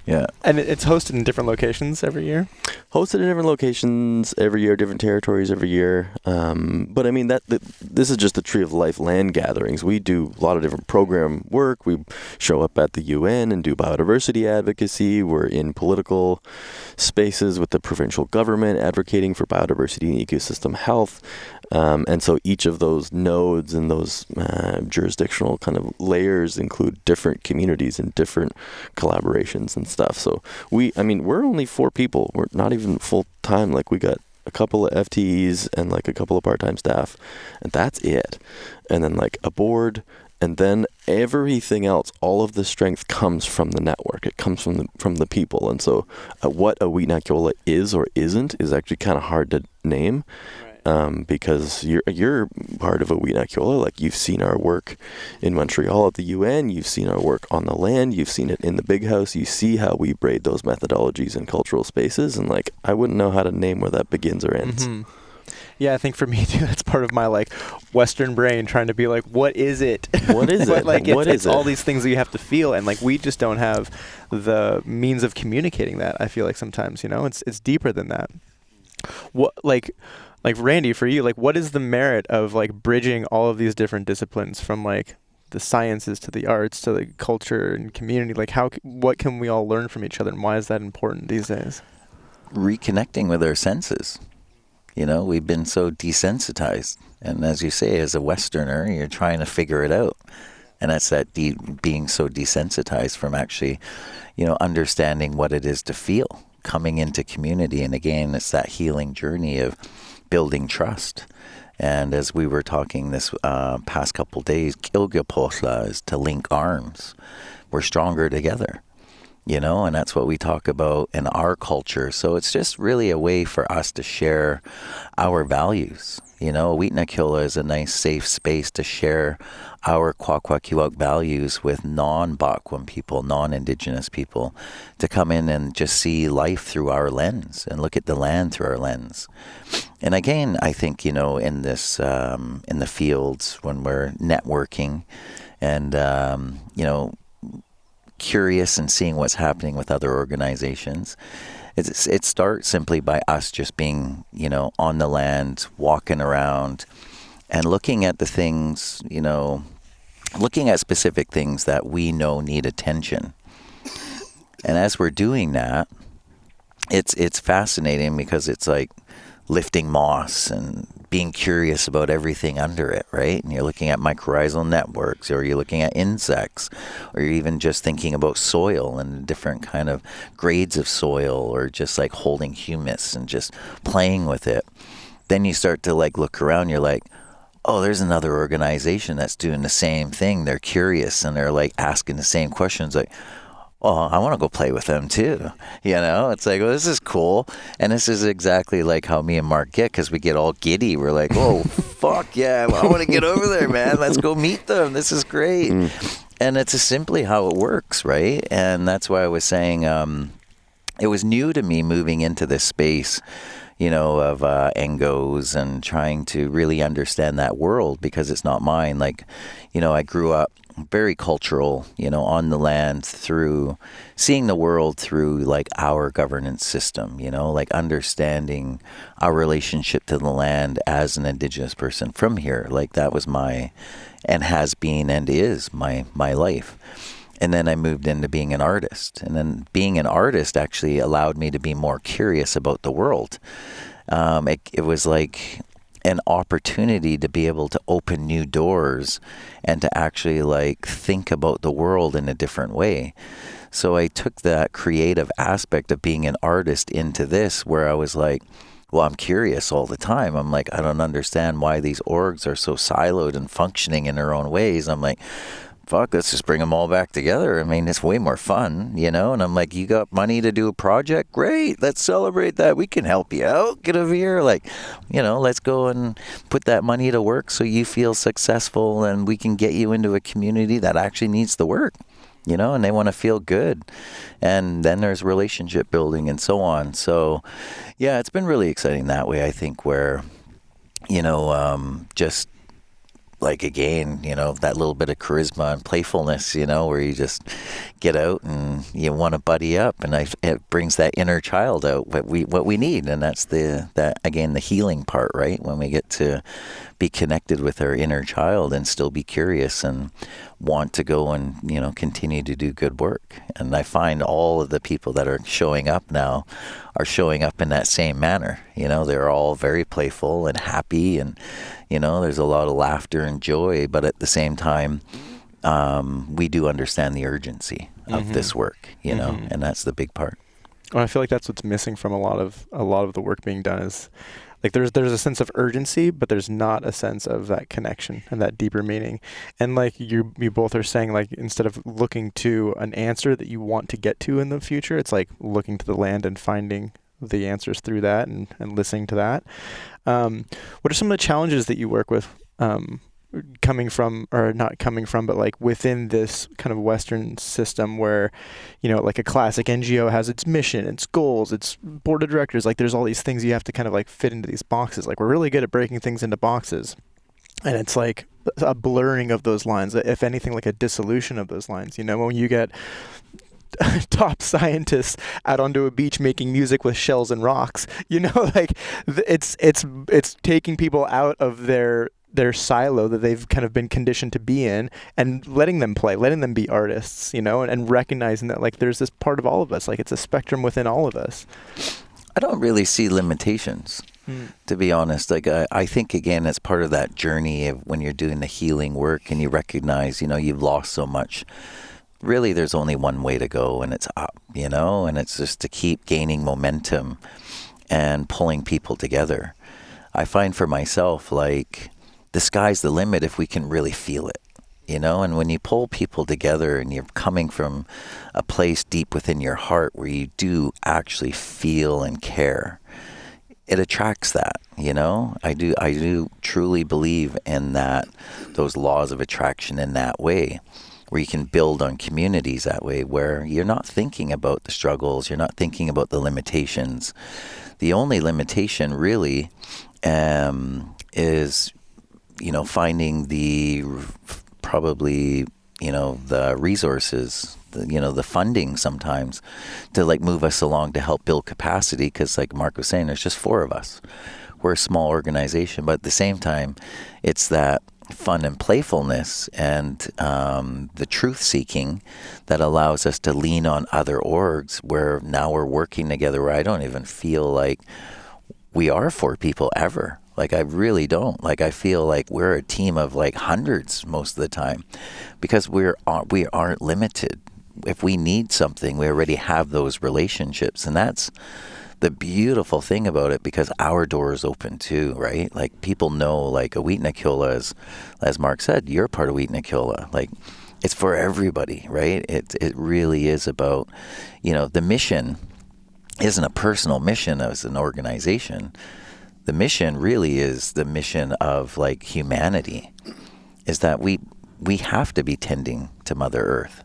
Yeah. And it's hosted in different locations every year? Hosted in different locations every year, different territories every year. But I mean, this is just the Tree of Life land gatherings. We do a lot of different program work. We show up at the UN and do biodiversity advocacy. We're in political spaces with the provincial government advocating for biodiversity and ecosystem health. And so each of those nodes and those jurisdictional kind of layers include different communities and different collaborations and stuff. So we're only 4 people. We're not even full time. Like, we got a couple of FTEs and like a couple of part-time staff, and that's it. And then like a board, and then everything else, all of the strength comes from the network. It comes from the people. And so what Awi'nakola is or isn't is actually kind of hard to name. Because you're part of Awi'nakola. Like, you've seen our work in Montreal at the UN, you've seen our work on the land, you've seen it in the big house, you see how we braid those methodologies in cultural spaces, and like, I wouldn't know how to name where that begins or ends. Mm-hmm. Yeah, I think for me too, that's part of my like Western brain trying to be like, what is it? What is but it? like, it's it? all these things that you have to feel, and like, we just don't have the means of communicating that. I feel like sometimes, it's deeper than that. What like Randy, for you, like, what is the merit of like bridging all of these different disciplines, from like the sciences to the arts to the culture and community? Like, what can we all learn from each other, and why is that important these days? Reconnecting with our senses. We've been so desensitized, and as you say, as a Westerner, you're trying to figure it out, and that's that being so desensitized from actually, understanding what it is to feel, coming into community. And again, it's that healing journey of building trust. And as we were talking this past couple of days, Kilgaposla is to link arms. We're stronger together, and that's what we talk about in our culture. So it's just really a way for us to share our values. Awi'nakola is a nice, safe space to share our Kwakwaka'wakw values with non-Bakwan people, non-Indigenous people, to come in and just see life through our lens and look at the land through our lens. And again, I think, in this, in the fields, when we're networking and, curious and seeing what's happening with other organizations, it starts simply by us just being, on the land, walking around and looking at the things, looking at specific things that we know need attention. And as we're doing that, it's fascinating, because it's like lifting moss and being curious about everything under it, right? And you're looking at mycorrhizal networks, or you're looking at insects, or you're even just thinking about soil and different kind of grades of soil, or just like holding humus and just playing with it. Then you start to like look around, you're like, oh, there's another organization that's doing the same thing. They're curious and they're like asking the same questions, like, oh, I want to go play with them too. It's like, well, this is cool. And this is exactly like how me and Mark get, because we get all giddy. We're like, oh, fuck yeah, I want to get over there, man. Let's go meet them. This is great. And it's just simply how it works, right? And that's why I was saying it was new to me moving into this space, of Engos, and trying to really understand that world, because it's not mine. Like, I grew up very cultural, on the land, through seeing the world through like our governance system, like understanding our relationship to the land as an Indigenous person from here. Like, that was and has been and is my life. And then I moved into being an artist. And then being an artist actually allowed me to be more curious about the world. It was like an opportunity to be able to open new doors and to actually like think about the world in a different way. So I took that creative aspect of being an artist into this, where I was like, well, I'm curious all the time. I'm like, I don't understand why these orgs are so siloed and functioning in their own ways. I'm like, fuck, let's just bring them all back together. I mean, it's way more fun, you know? And I'm like, you got money to do a project? Great. Let's celebrate that. We can help you out. Get over here. Like, you know, let's go and put that money to work so you feel successful and we can get you into a community that actually needs the work, you know, and they want to feel good. And then there's relationship building and so on. So, yeah, it's been really exciting that way, I think, where, you know, just like, again, you know, that little bit of charisma and playfulness, you know, where you just get out and you want to buddy up, and it brings that inner child out, what we need. And that's again, the healing part, right? When we get to be connected with our inner child and still be curious and want to go and, you know, continue to do good work. And I find all of the people that are showing up now are showing up in that same manner. You know, they're all very playful and happy, and, you know, there's a lot of laughter and joy, but at the same time, we do understand the urgency of this work, you know, and that's the big part. Well, I feel like that's what's missing from a lot of the work being done is, like, there's a sense of urgency, but there's not a sense of that connection and that deeper meaning. And like you both are saying, like, instead of looking to an answer that you want to get to in the future, it's like looking to the land and finding the answers through that and listening to that. What are some of the challenges that you work with, coming from, or not coming from, but like within this kind of Western system where, you know, like a classic NGO has its mission, its goals, its board of directors, like there's all these things you have to kind of like fit into these boxes. Like, we're really good at breaking things into boxes, and it's like a blurring of those lines, if anything, like a dissolution of those lines. You know, when you get top scientists out onto a beach making music with shells and rocks, you know, like it's taking people out of their silo that they've kind of been conditioned to be in, and letting them play, letting them be artists, you know, and recognizing that, like, there's this part of all of us, like it's a spectrum within all of us. I don't really see limitations, to be honest. Like, I think, again, it's part of that journey of when you're doing the healing work and you recognize, you know, you've lost so much. Really, there's only one way to go, and it's up, you know, and it's just to keep gaining momentum and pulling people together. I find for myself, like, the sky's the limit if we can really feel it, you know? And when you pull people together and you're coming from a place deep within your heart where you do actually feel and care, it attracts that, you know? I do truly believe in that, those laws of attraction in that way, where you can build on communities that way, where you're not thinking about the struggles, you're not thinking about the limitations. The only limitation really is, you know, finding the probably, you know, the resources, you know, the funding sometimes to like move us along to help build capacity. Because like Mark was saying, there's just 4 of us. We're a small organization, but at the same time, it's that fun and playfulness and the truth seeking that allows us to lean on other orgs, where now we're working together, where I don't even feel like we are 4 people ever. Like, I really don't. Like, I feel like we're a team of like hundreds most of the time, because we aren't limited. If we need something, we already have those relationships, and that's the beautiful thing about it, because our door is open too, right? Like, people know, like, Awi'nakola is, as Mark said, you're part of Awi'nakola. Like, it's for everybody, right? It really is about, you know, the mission isn't a personal mission as an organization. The mission really is the mission of like humanity, is that we have to be tending to Mother Earth.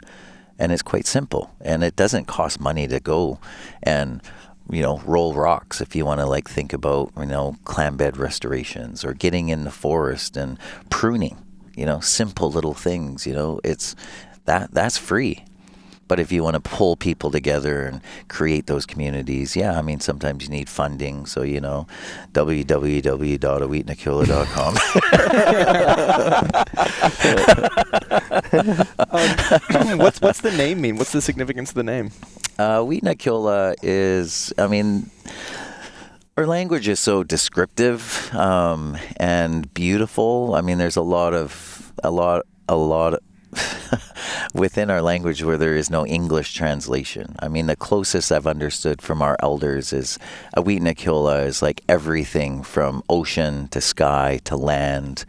And it's quite simple, and it doesn't cost money to go and, you know, roll rocks if you want to like think about, you know, clam bed restorations or getting in the forest and pruning, you know, simple little things, you know, it's that's free. But if you want to pull people together and create those communities, yeah, I mean, sometimes you need funding. So, you know, www.awi'nakola.com. What's the name mean? What's the significance of the name? Awi'nakola is, I mean, our language is so descriptive and beautiful. I mean, there's a lot within our language where there is no English translation. I mean, the closest I've understood from our elders is Awi'nakola is like everything from ocean to sky to land.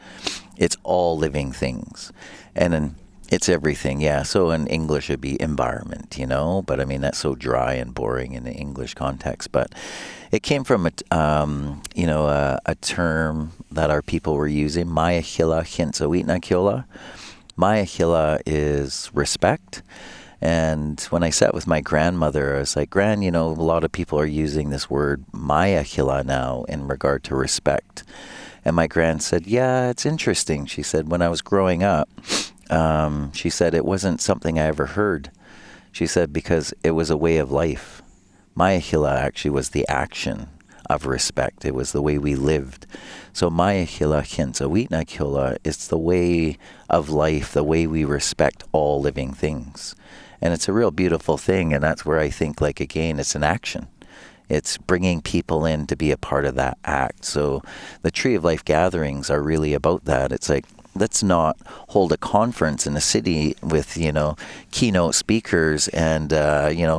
It's all living things. And then It's everything, yeah. So in English, it'd be environment, but I mean, that's so dry and boring in the English context. But it came from, a term that our people were using, Mayahila hins Awi'nakola. Mayahila is respect. And when I sat with my grandmother, I was like, Gran, a lot of people are using this word Mayahila now in regard to respect. And my gran said, yeah, it's interesting. She said, when I was growing up, she said it wasn't something I ever heard. She said because it was a way of life. Mayahila actually was the action of respect. It was the way we lived. So Mayahila hins Awi'nakola, it's the way of life, the way we respect all living things. And it's a real beautiful thing. And that's where I think, again, it's an action. It's bringing people in to be a part of that act. So the Tree of Life gatherings are really about that. It's like, let's not hold a conference in a city with, keynote speakers and,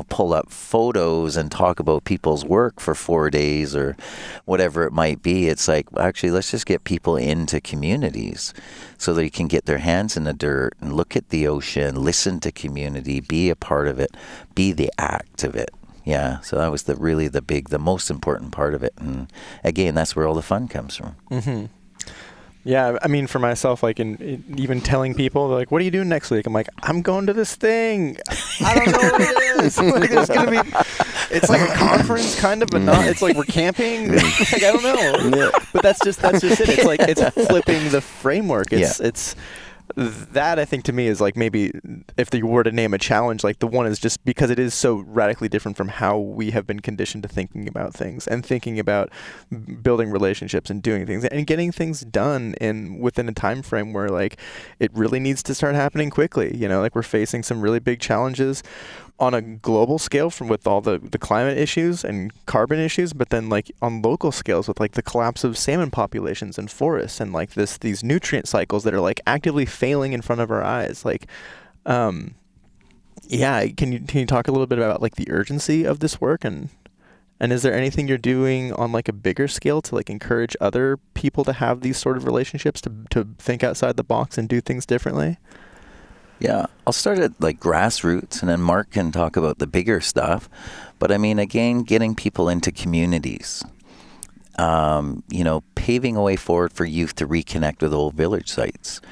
pull up photos and talk about people's work for 4 days or whatever it might be. It's like, actually, let's just get people into communities so that you can get their hands in the dirt and look at the ocean, listen to community, be a part of it, be the act of it. Yeah, so that was the most important part of it. And again, that's where all the fun comes from. Mm-hmm. Yeah, I mean, for myself, in even telling people, they're like, what are you doing next week? I'm like, I'm going to this thing. I don't know what it is. There's going to be, it's like a conference kind of, but not, it's like we're camping. I don't know. Yeah. But that's just it. It's like, it's flipping the framework. It's that, I think, to me is maybe if you were to name a challenge, the one is just because it is so radically different from how we have been conditioned to thinking about things and thinking about building relationships and doing things and getting things done within a time frame where it really needs to start happening quickly. We're facing some really big challenges on a global scale with all the climate issues and carbon issues, but then on local scales with the collapse of salmon populations and forests and these nutrient cycles that are actively failing in front of our eyes. Can you talk a little bit about the urgency of this work and is there anything you're doing on a bigger scale to encourage other people to have these sort of relationships to think outside the box and do things differently? Yeah, I'll start at grassroots, and then Mark can talk about the bigger stuff. But I mean, again, getting people into communities, paving a way forward for youth to reconnect with old village sites.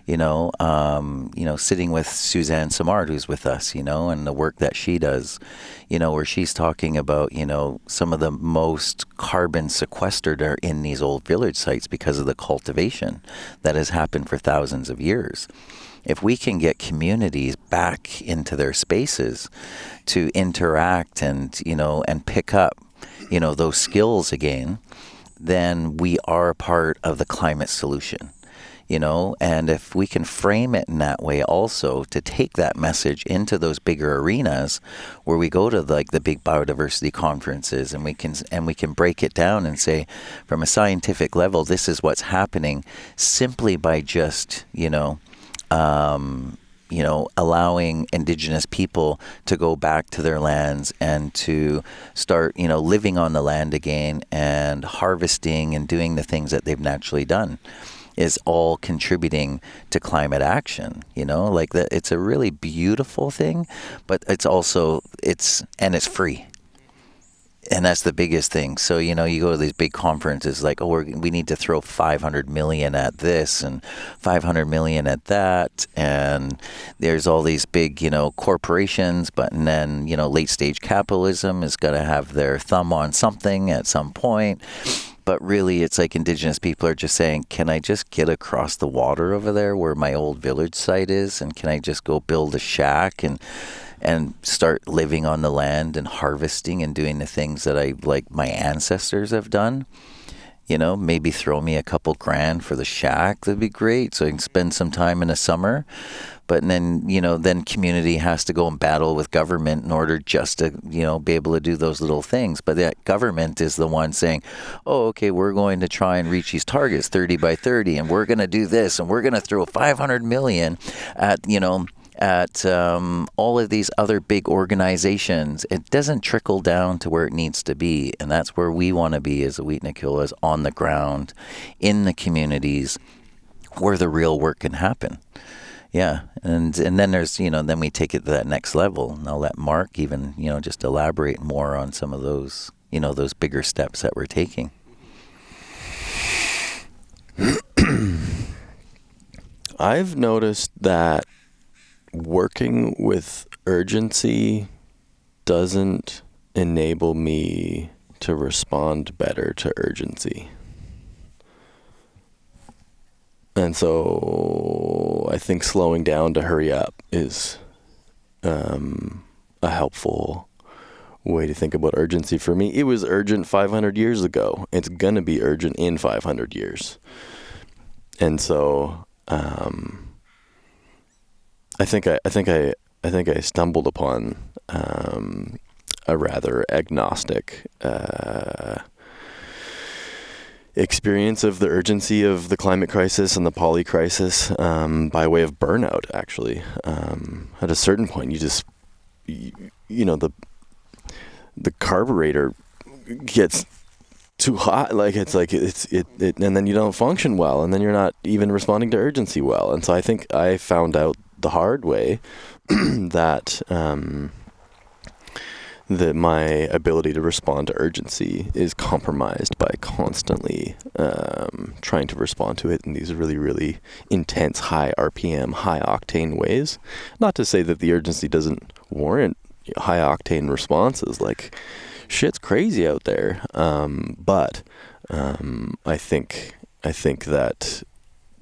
Sitting with Suzanne Samard, who's with us, and the work that she does, where she's talking about, some of the most carbon sequestered are in these old village sites because of the cultivation that has happened for thousands of years. If we can get communities back into their spaces to interact and pick up, those skills again, then we are part of the climate solution, and if we can frame it in that way also to take that message into those bigger arenas where we go to the big biodiversity conferences and we can break it down and say from a scientific level, this is what's happening simply by just, allowing Indigenous people to go back to their lands and to start, living on the land again and harvesting and doing the things that they've naturally done is all contributing to climate action, it's a really beautiful thing, but it's also, it's free. And that's the biggest thing. So, you go to these big conferences we need to throw 500 million at this and 500 million at that. And there's all these big, corporations, and then, late stage capitalism is going to have their thumb on something at some point. But really, it's Indigenous people are just saying, can I just get across the water over there where my old village site is? And can I just go build a shack and start living on the land and harvesting and doing the things that my ancestors have done? Maybe throw me a couple grand for the shack. That'd be great. So I can spend some time in the summer. But then, then community has to go and battle with government in order just to, be able to do those little things. But that government is the one saying, oh, okay, we're going to try and reach these targets 30 by 30. And we're going to do this. And we're going to throw 500 million at, all of these other big organizations. It doesn't trickle down to where it needs to be. And that's where we want to be as Awi'nakolas, on the ground, in the communities where the real work can happen. Yeah, and then there's, then we take it to that next level, and I'll let Mark even, just elaborate more on some of those, those bigger steps that we're taking. I've noticed that working with urgency doesn't enable me to respond better to urgency. And so I think slowing down to hurry up is a helpful way to think about urgency for me. It was urgent 500 years ago. It's going to be urgent in 500 years. And so I think I stumbled upon a rather agnostic experience of the urgency of the climate crisis and the poly crisis by way of burnout, actually. At a certain point, the carburetor gets too hot, and then you don't function well, and then you're not even responding to urgency well. And so I think I found out the hard way that that my ability to respond to urgency is compromised by constantly trying to respond to it in these really, really intense, high RPM, high octane ways. Not to say that the urgency doesn't warrant high octane responses, like shit's crazy out there. But I think that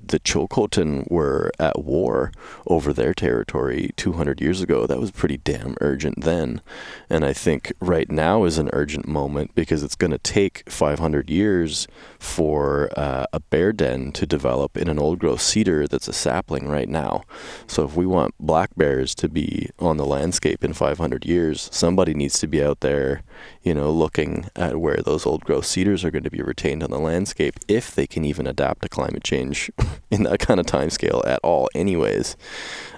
the Chilcotin were at war over their territory 200 years ago. That was pretty damn urgent then. And I think right now is an urgent moment because it's going to take 500 years for a bear den to develop in an old growth cedar that's a sapling right now. So if we want black bears to be on the landscape in 500 years, somebody needs to be out there, looking at where those old growth cedars are going to be retained on the landscape, if they can even adapt to climate change in that kind of time scale at all anyways.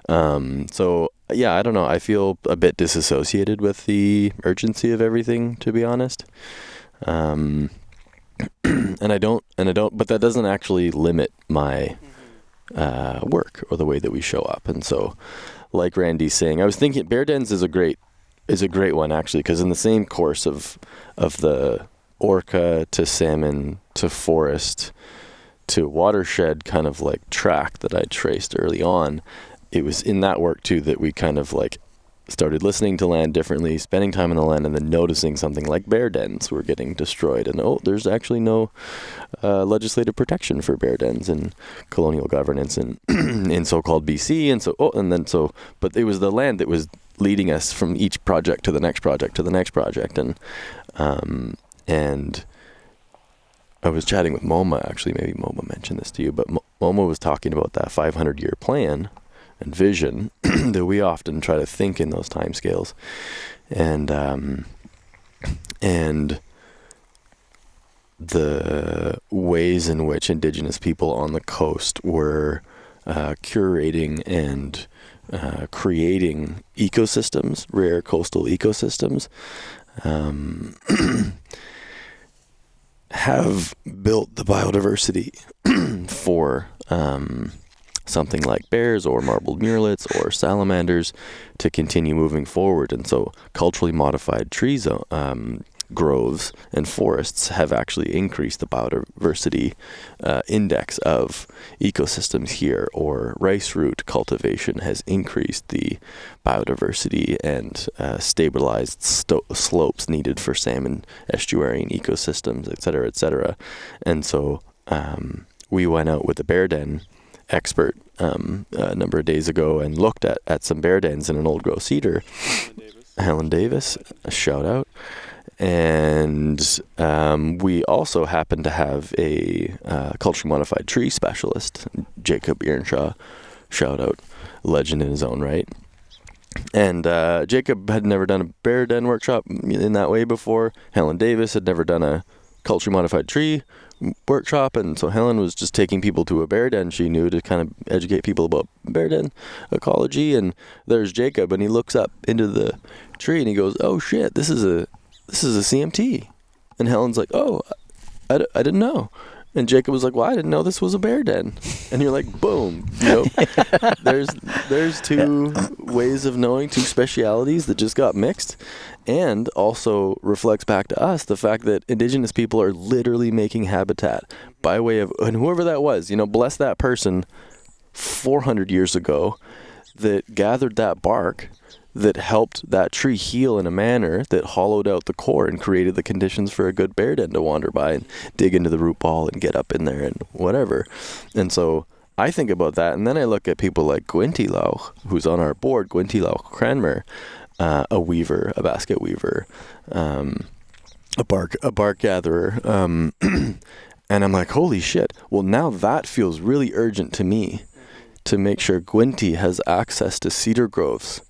So yeah, I don't know. I feel a bit disassociated with the urgency of everything, to be honest. And I don't, but that doesn't actually limit my work or the way that we show up. And so, like Randy's saying, I was thinking bear dens is a great one, actually, because in the same course of the orca to salmon to forest to watershed kind of like track that I traced early on, it was in that work too that we kind of like started listening to land differently, spending time on the land, and then noticing something like bear dens were getting destroyed. And there's actually no legislative protection for bear dens in colonial governance and in so-called BC. But it was the land that was leading us from each project to the next project to the next project. And I was chatting with MoMA, actually, maybe MoMA mentioned this to you, but MoMA was talking about that 500-year plan and vision that we often try to think in those timescales, and the ways in which Indigenous people on the coast were curating and creating ecosystems, rare coastal ecosystems, have built the biodiversity for something like bears or marbled murrelets or salamanders to continue moving forward. And so culturally modified trees, groves and forests have actually increased the biodiversity index of ecosystems here, or rice root cultivation has increased the biodiversity and stabilized slopes needed for salmon estuarine ecosystems, et cetera, et cetera. And so we went out with a bear den expert a number of days ago and looked at some bear dens in an old growth cedar. Helen Davis, a shout out. And we also happen to have a culturally modified tree specialist, Jacob Earnshaw, shout out, legend in his own right. And Jacob had never done a bear den workshop in that way before. Helen Davis had never done a culturally modified tree workshop, and so Helen was just taking people to a bear den she knew to kind of educate people about bear den ecology. And there's Jacob, and he looks up into the tree and he goes, "Oh shit, this is a CMT." And Helen's like, "Oh, I didn't know." And Jacob was like, well, I didn't know this was a bear den. And you're like, boom. There's two ways of knowing, two specialities that just got mixed. And also reflects back to us the fact that Indigenous people are literally making habitat by way of, and whoever that was, bless that person 400 years ago that gathered that bark that helped that tree heal in a manner that hollowed out the core and created the conditions for a good bear den to wander by and dig into the root ball and get up in there and whatever. And so I think about that, and then I look at people like Gwintilauch, who's on our board, Gwintilauch Cranmer, a weaver, a basket weaver, a bark gatherer, and I'm like, holy shit. Well, now that feels really urgent to me to make sure Gwinty has access to cedar groves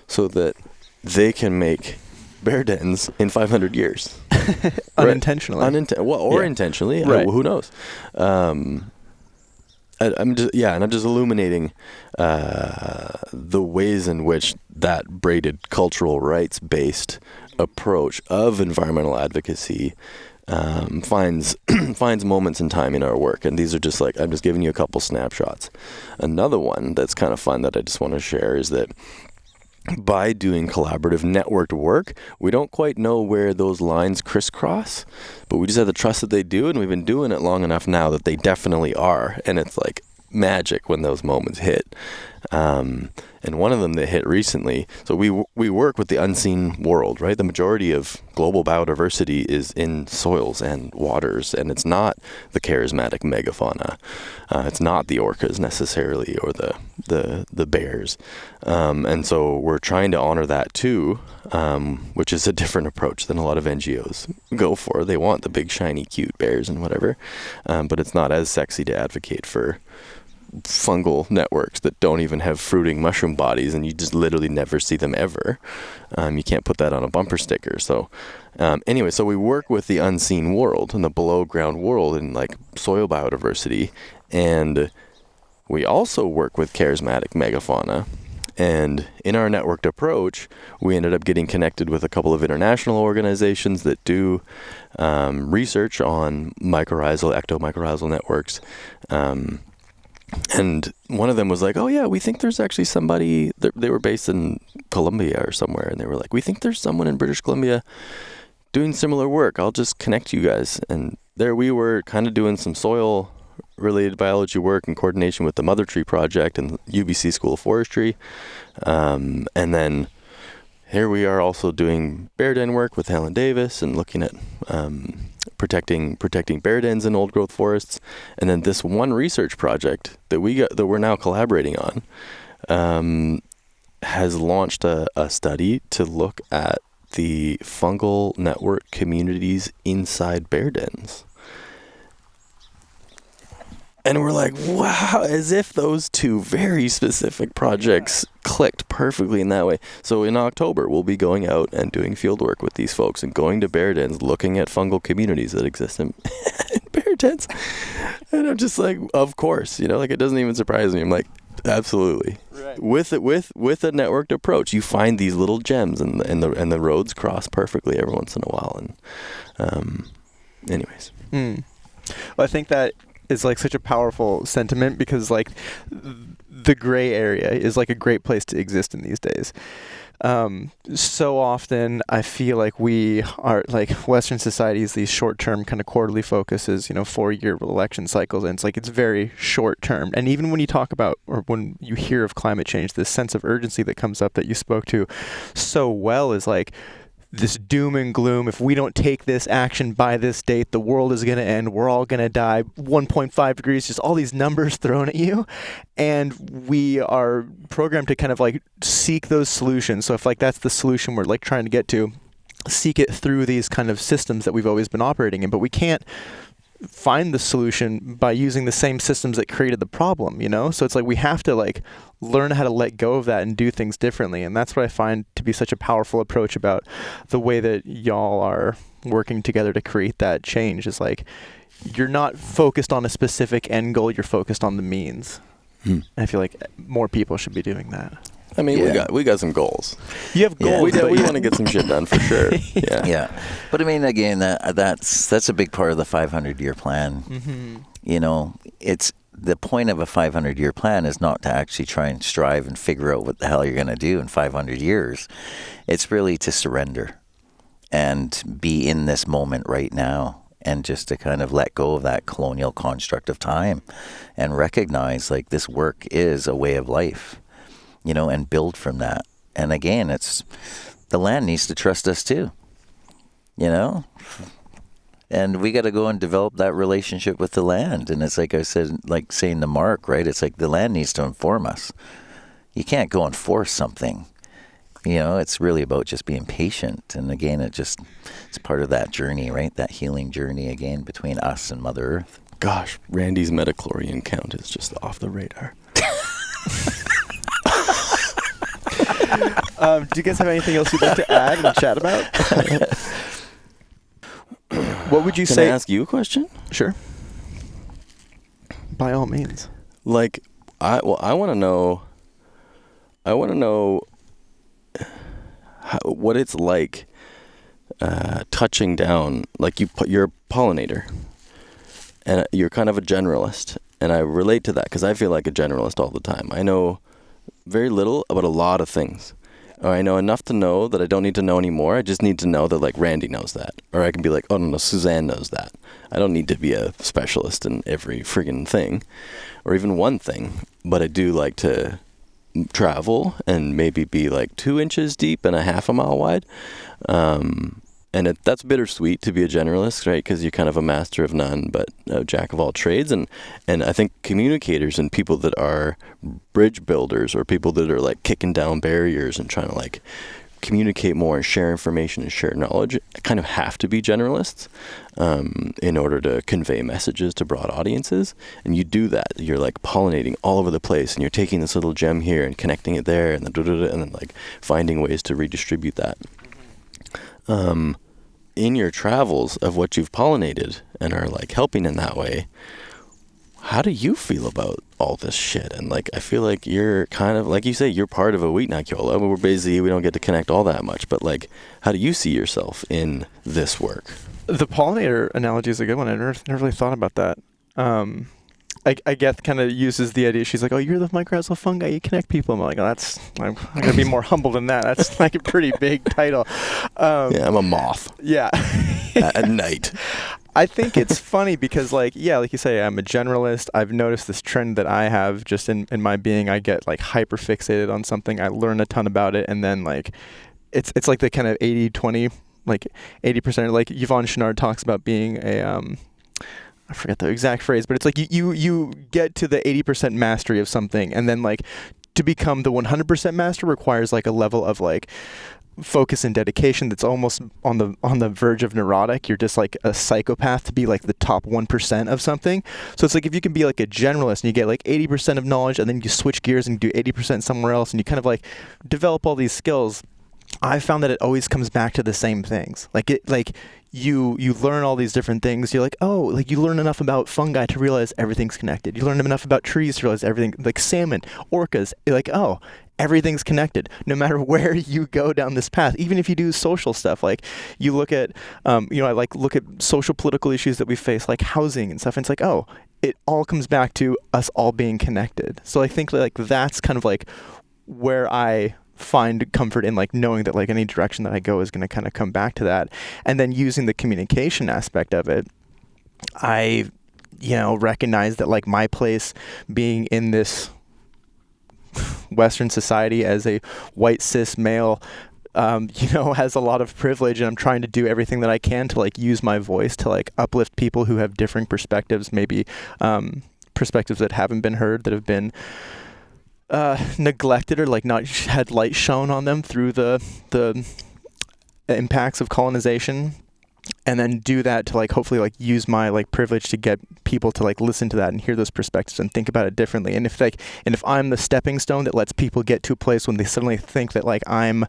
so that they can make bear dens in 500 years. Unintentionally. Intentionally. Right. Who knows? I'm just illuminating the ways in which that braided cultural rights-based approach of environmental advocacy finds moments in time in our work. And these are just like, I'm just giving you a couple snapshots. Another one that's kind of fun that I just want to share is that by doing collaborative networked work, we don't quite know where those lines crisscross, but we just have to trust that they do, and we've been doing it long enough now that they definitely are, and it's like magic when those moments hit. And one of them that hit recently, so we work with the unseen world, right? The majority of global biodiversity is in soils and waters, and it's not the charismatic megafauna. It's not the orcas necessarily, or the bears. And so we're trying to honor that too, which is a different approach than a lot of NGOs go for. They want the big, shiny, cute bears and whatever, but it's not as sexy to advocate for fungal networks that don't even have fruiting mushroom bodies, and you just literally never see them ever. You can't put that on a bumper sticker. So anyway, so we work with the unseen world and the below ground world and like soil biodiversity, and we also work with charismatic megafauna. And in our networked approach, we ended up getting connected with a couple of international organizations that do research on mycorrhizal, ectomycorrhizal networks. And one of them was like, oh yeah, we think there's actually somebody, they were based in Colombia or somewhere, and they were like, we think there's someone in British Columbia doing similar work. I'll just connect you guys. And there we were kind of doing some soil related biology work in coordination with the Mother Tree Project and UBC School of Forestry. And then here we are also doing bear den work with Helen Davis and looking at protecting bear dens in old growth forests. And then this one research project that we're now collaborating on has launched a study to look at the fungal network communities inside bear dens. And we're like, wow, as if those two very specific projects clicked perfectly in that way. So in October, we'll be going out and doing field work with these folks and going to bear dens, looking at fungal communities that exist in bear dens. And I'm just like, of course, like it doesn't even surprise me. I'm like, absolutely. Right. With a networked approach, you find these little gems, and the roads cross perfectly every once in a while. And anyways. Well, I think that is like such a powerful sentiment, because like the gray area is like a great place to exist in these days. So often I feel like we are like Western societies, these short-term kind of quarterly focuses, 4-year election cycles, and it's very short-term. And even when you talk about, or when you hear of climate change, this sense of urgency that comes up that you spoke to so well is like this doom and gloom. If we don't take this action by this date, the world is going to end. We're all going to die. 1.5 degrees, just all these numbers thrown at you. And we are programmed to kind of like seek those solutions. So if like that's the solution we're like trying to get to, seek it through these kind of systems that we've always been operating in. But we can't find the solution by using the same systems that created the problem, So it's like we have to like learn how to let go of that and do things differently. And that's what I find to be such a powerful approach about the way that y'all are working together to create that change, is like you're not focused on a specific end goal, you're focused on the means. And I feel like more people should be doing that. I mean, we got some goals. You have goals. We want to get some shit done for sure. Yeah. Yeah. But I mean, again, that's a big part of the 500-year plan. Mm-hmm. You know, it's the point of a 500-year plan is not to actually try and strive and figure out what the hell you're going to do in 500 years. It's really to surrender and be in this moment right now, and just to kind of let go of that colonial construct of time and recognize like this work is a way of life, you know, and build from that. And again, it's the land needs to trust us too, you know, and we got to go and develop that relationship with the land. And it's like I said, like saying to Mark, right? It's like the land needs to inform us. You can't go and force something. You know, it's really about just being patient. And again, it's part of that journey, right? That healing journey again between us and Mother Earth. Gosh, Randy's metachlorian count is just off the radar. Do you guys have anything else you'd like to add and chat about? What would you say? Can I ask you a question? Sure. By all means. Like, I want to know what it's like touching down, like you're a pollinator and you're kind of a generalist, and I relate to that because I feel like a generalist all the time. I know very little about a lot of things, or I know enough to know that I don't need to know anymore. I just need to know that like Randy knows that, or I can be like, oh no, Suzanne knows that. I don't need to be a specialist in every friggin' thing or even one thing, but I do like to travel and maybe be like 2 inches deep and a half a mile wide, and that's bittersweet to be a generalist, right? Because you're kind of a master of none but a jack of all trades. And I think communicators and people that are bridge builders, or people that are like kicking down barriers and trying to like communicate more and share information and share knowledge, kind of have to be generalists in order to convey messages to broad audiences. And you do that. You're like pollinating all over the place, and you're taking this little gem here and connecting it there, and then like finding ways to redistribute that. In your travels of what you've pollinated and are like helping in that way, how do you feel about all this shit? And like, I feel like you're kind of, like you say, you're part of Awi'nakola. We're busy, we don't get to connect all that much, but like, how do you see yourself in this work? The pollinator analogy is a good one. I never really thought about that. I get kind of uses the idea. She's like, "Oh, you're the mycorrhizal fungi. You connect people." I'm like, "Oh, I'm gonna be more humble than that. That's like a pretty big title." Yeah, I'm a moth. Yeah. At night. I think it's funny because, like you say, I'm a generalist. I've noticed this trend that I have just in my being. I get like hyper fixated on something. I learn a ton about it, and then like it's like the kind of 80-20, like 80%. Like Yvonne Chouinard talks about being a I forget the exact phrase, but it's like you get to the 80% mastery of something, and then like to become the 100% master requires like a level of like focus and dedication that's almost on the verge of neurotic. You're just like a psychopath to be like the top 1% of something. So it's like if you can be like a generalist and you get like 80% of knowledge, and then you switch gears and do 80% somewhere else, and you kind of like develop all these skills. I found that it always comes back to the same things. You learn all these different things. You're like, oh, like you learn enough about fungi to realize everything's connected. You learn enough about trees to realize everything, like salmon, orcas. You're like, oh, everything's connected. No matter where you go down this path, even if you do social stuff, like you look at, I like look at social political issues that we face, like housing and stuff. And it's like, oh, it all comes back to us all being connected. So I think like that's kind of like where I find comfort in like knowing that like any direction that I go is going to kind of come back to that. And then using the communication aspect of it, I recognize that like my place being in this Western society as a white cis male has a lot of privilege, and I'm trying to do everything that I can to like use my voice to like uplift people who have different perspectives, maybe perspectives that haven't been heard, that have been neglected or like not had light shown on them through the impacts of colonization, and then do that to like hopefully like use my like privilege to get people to like listen to that and hear those perspectives and think about it differently. And if I'm the stepping stone that lets people get to a place when they suddenly think that like I'm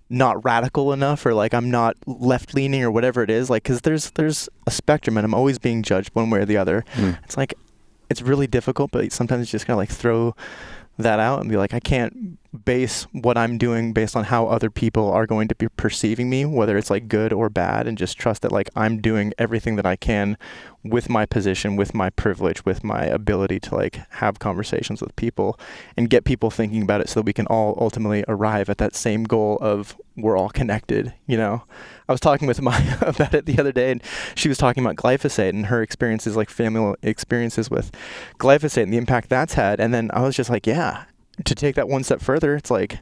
not radical enough, or like I'm not left leaning or whatever it is, like because there's a spectrum and I'm always being judged one way or the other. It's like it's really difficult, but sometimes you just gotta like throw that out and be like, I can't base what I'm doing based on how other people are going to be perceiving me, whether it's like good or bad, and just trust that like I'm doing everything that I can with my position, with my privilege, with my ability to like have conversations with people and get people thinking about it so that we can all ultimately arrive at that same goal of we're all connected, you know? I was talking with Maya about it the other day, and she was talking about glyphosate and her experiences, like family experiences with glyphosate and the impact that's had. And then I was just like, yeah, to take that one step further, it's like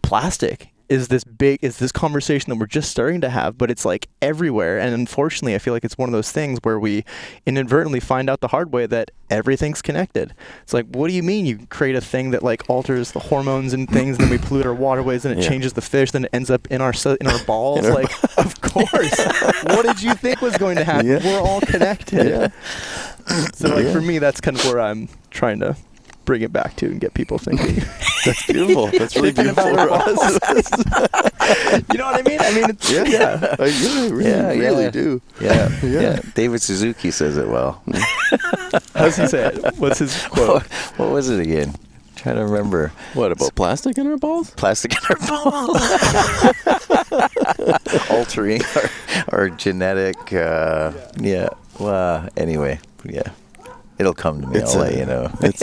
plastic is this conversation that we're just starting to have, but it's like everywhere. And unfortunately, I feel like it's one of those things where we inadvertently find out the hard way that everything's connected. It's like, what do you mean you create a thing that like alters the hormones and things, and then we pollute our waterways, and it changes the fish, then it ends up in our balls? Like, of course. What did you think was going to happen? Yeah. We're all connected. Yeah. So like for me, that's kind of where I'm trying to bring it back to and get people thinking. That's beautiful. That's really beautiful for us. You know what I mean? I mean, it's, you really do. Yeah. David Suzuki says it well. How's he say it? What's his quote? What was it again? Trying to remember. What about plastic in our balls? Plastic in our balls. Altering our genetic. Well, anyway. Yeah. It'll come to me. I'll let you know. It's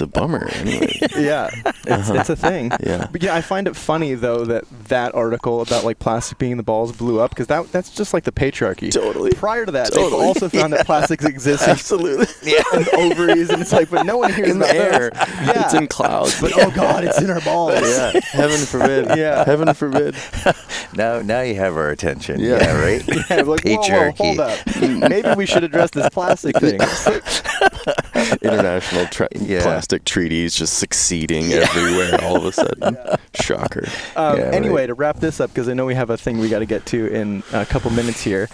a bummer. Anyway. Yeah, it's a thing. Yeah. But yeah, I find it funny though that article about like plastic being in the balls blew up, because that's just like the patriarchy. Totally. Prior to that, they've also found that plastics exists. Absolutely. And ovaries, and it's like, but no one hears in the air. Yeah. It's in clouds. But oh God, it's in our balls. Yeah. Heaven forbid. Yeah. Heaven forbid. Now you have our attention. Yeah. Yeah. Right. Yeah, like, Patriarchy. Whoa, hold up. Maybe we should address this plastic thing. International plastic treaties just succeeding everywhere all of a sudden. Shocker. Anyway, to wrap this up, because I know we have a thing we got to get to in a couple minutes here.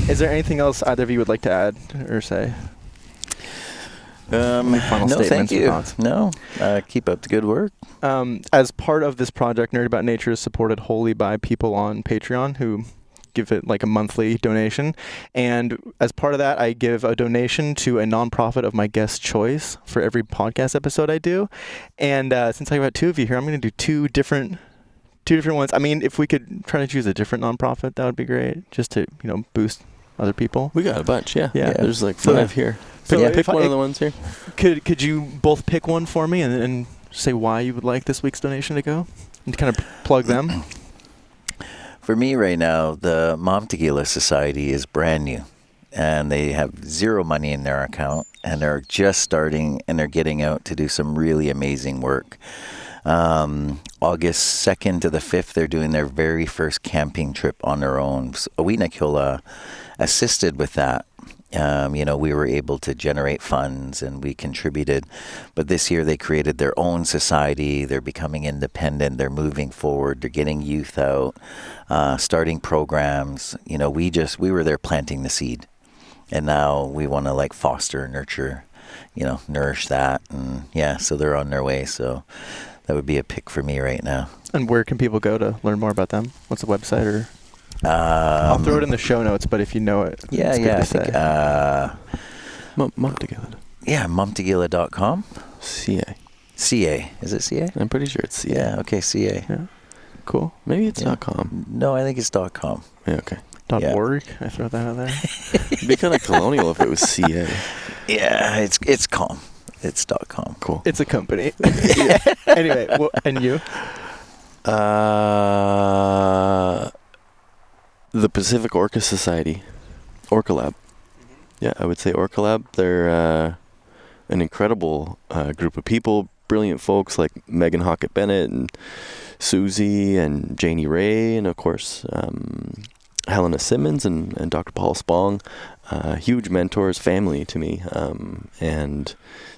Is there anything else either of you would like to add or say? No, thank you. No, keep up the good work. As part of this project, Nerd About Nature is supported wholly by people on Patreon who give it like a monthly donation, and as part of that I give a donation to a nonprofit of my guest choice for every podcast episode I do. And since I got two of you here, I'm going to do two different ones. I mean, if we could try to choose a different nonprofit, that would be great, just to boost other people. We got a bunch. Yeah. There's like 5 here. So pick one of the ones here. Could you both pick one for me and say why you would like this week's donation to go, and kind of plug them? For me right now, the Mom Tequila Society is brand new, and they have zero money in their account, and they're just starting, and they're getting out to do some really amazing work. August 2nd to the 5th, they're doing their very first camping trip on their own. So Awi'nakola assisted with that. We were able to generate funds and we contributed. But this year they created their own society. They're becoming independent. They're moving forward. They're getting youth out, starting programs. We were there planting the seed. And now we want to like foster, nurture, nourish that. And so they're on their way. So that would be a pick for me right now. And where can people go to learn more about them? What's the website or... I'll throw it in the show notes, but if you know it, it's good to say. Momtequila. Yeah, momtequila.com. CA. CA. Is it CA? I'm pretty sure it's CA. Yeah, okay, CA. Yeah. Cool. Maybe it's .com. No, I think it's .com. Yeah, okay. .org. I throw that out there. It'd be kind of colonial if it was CA. Yeah, it's com. It's .com. Cool. It's a company. Anyway, and you? The Pacific Orca Society, Orca Lab. Yeah, I would say Orca Lab. They're an incredible group of people, brilliant folks like Megan Hockett-Bennett and Susie and Janie Ray, and of course Helena Simmons and Dr. Paul Spong. Huge mentors, family to me, and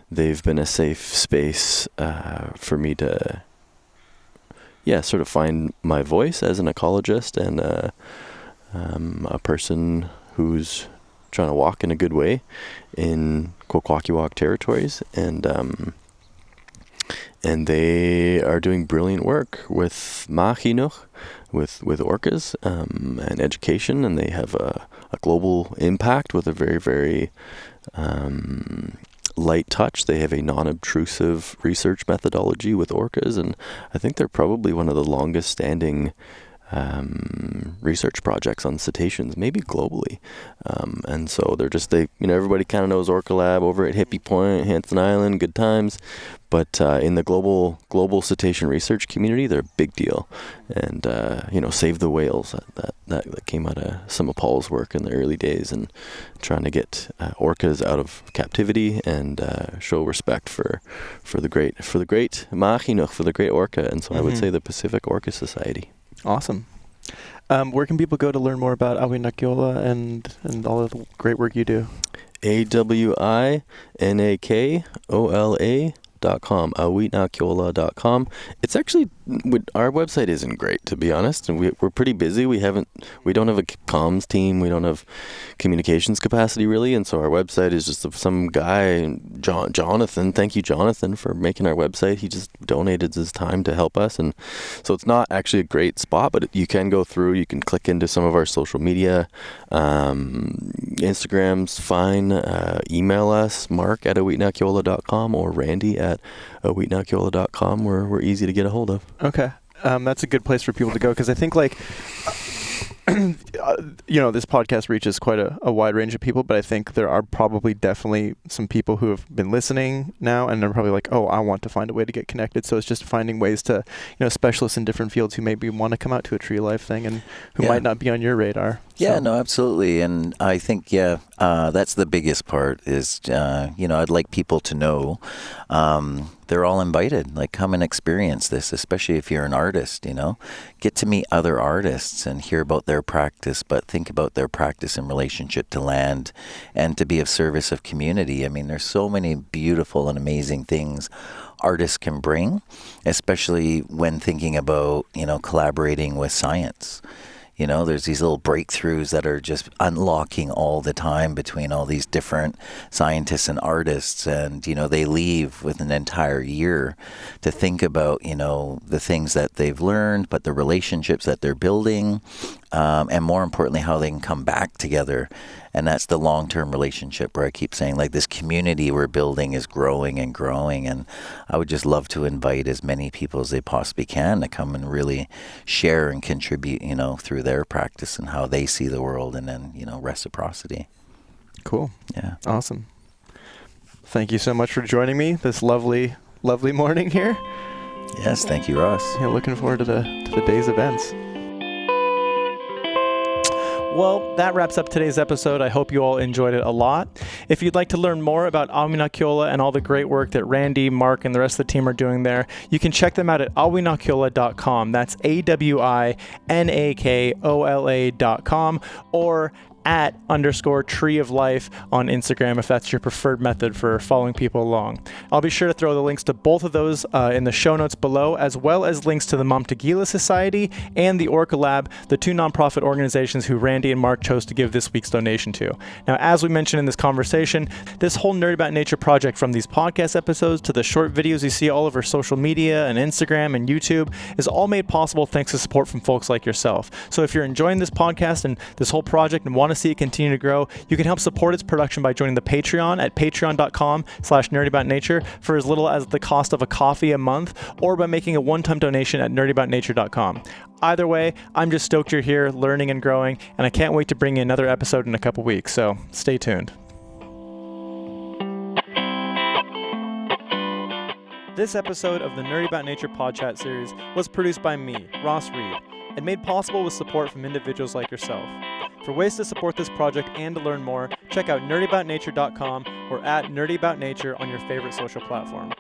they've been a safe space for me to, sort of find my voice as an ecologist and a person who's trying to walk in a good way in Kwakwaka'wakw territories, and they are doing brilliant work with Mahinuch, with orcas and education, and they have a global impact with a very, very light touch. They have a non-obtrusive research methodology with orcas, and I think they're probably one of the longest standing research projects on cetaceans, maybe globally. And so everybody kind of knows Orca Lab over at Hippie Point, Hansen Island, good times. But in the global cetacean research community, they're a big deal. And, Save the Whales, that came out of some of Paul's work in the early days, and trying to get orcas out of captivity and show respect for the great Machinuch, for the great orca. And so I would say the Pacific Orca Society. Awesome. Where can people go to learn more about Awi'nakola and all of the great work you do? Awi'nakola.com, Awi'nakola.com. It's actually, our website isn't great, to be honest, and we're pretty busy. We don't have a comms team, we don't have communications capacity really, and so our website is just some guy, Jonathan. Thank you, Jonathan, for making our website. He just donated his time to help us, and so it's not actually a great spot, but you can go through, you can click into some of our social media. Instagram's fine. Email us, mark@awi'nakola.com or randy@awi'nakola.com. We're easy to get a hold of. Okay. That's a good place for people to go, because I think this podcast reaches quite a wide range of people, but I think there are probably definitely some people who have been listening now and are probably like, oh, I want to find a way to get connected. So it's just finding ways to, specialists in different fields who maybe want to come out to a tree life thing and who might not be on your radar. Yeah, no, absolutely. And I think, that's the biggest part is, I'd like people to know they're all invited. Like, come and experience this, especially if you're an artist, Get to meet other artists and hear about their practice, but think about their practice in relationship to land and to be of service of community. I mean, there's so many beautiful and amazing things artists can bring, especially when thinking about, collaborating with science. There's these little breakthroughs that are just unlocking all the time between all these different scientists and artists. And, they leave with an entire year to think about, the things that they've learned, but the relationships that they're building, and more importantly, how they can come back together. And that's the long-term relationship where I keep saying, this community we're building is growing and growing. And I would just love to invite as many people as they possibly can to come and really share and contribute, through their practice and how they see the world, and then, reciprocity. Cool. Yeah. Awesome. Thank you so much for joining me this lovely, lovely morning here. Yes, thank you, Ross. Yeah, looking forward to the day's events. Well, that wraps up today's episode. I hope you all enjoyed it a lot. If you'd like to learn more about Awi'nakola and all the great work that Randy, Mark, and the rest of the team are doing there, you can check them out at Awi'nakola.com. That's Awi'nakola.com, or @_Tree of Life on Instagram if that's your preferred method for following people along. I'll be sure to throw the links to both of those in the show notes below, as well as links to the Mamtagila Society and the Orca Lab, the two nonprofit organizations who Randy and Mark chose to give this week's donation to. Now, as we mentioned in this conversation, this whole Nerd About Nature project, from these podcast episodes to the short videos you see all over social media and Instagram and YouTube, is all made possible thanks to support from folks like yourself. So if you're enjoying this podcast and this whole project and want to see it continue to grow, you can help support its production by joining the Patreon at patreon.com/nerdaboutnature for as little as the cost of a coffee a month, or by making a one-time donation at nerdaboutnature.com. Either way, I'm just stoked you're here learning and growing, and I can't wait to bring you another episode in a couple weeks, so stay tuned. This episode of the Nerdy About Nature Podchat series was produced by me, Ross Reed, and made possible with support from individuals like yourself. For ways to support this project and to learn more, check out nerdaboutnature.com or @nerdaboutnature on your favorite social platform.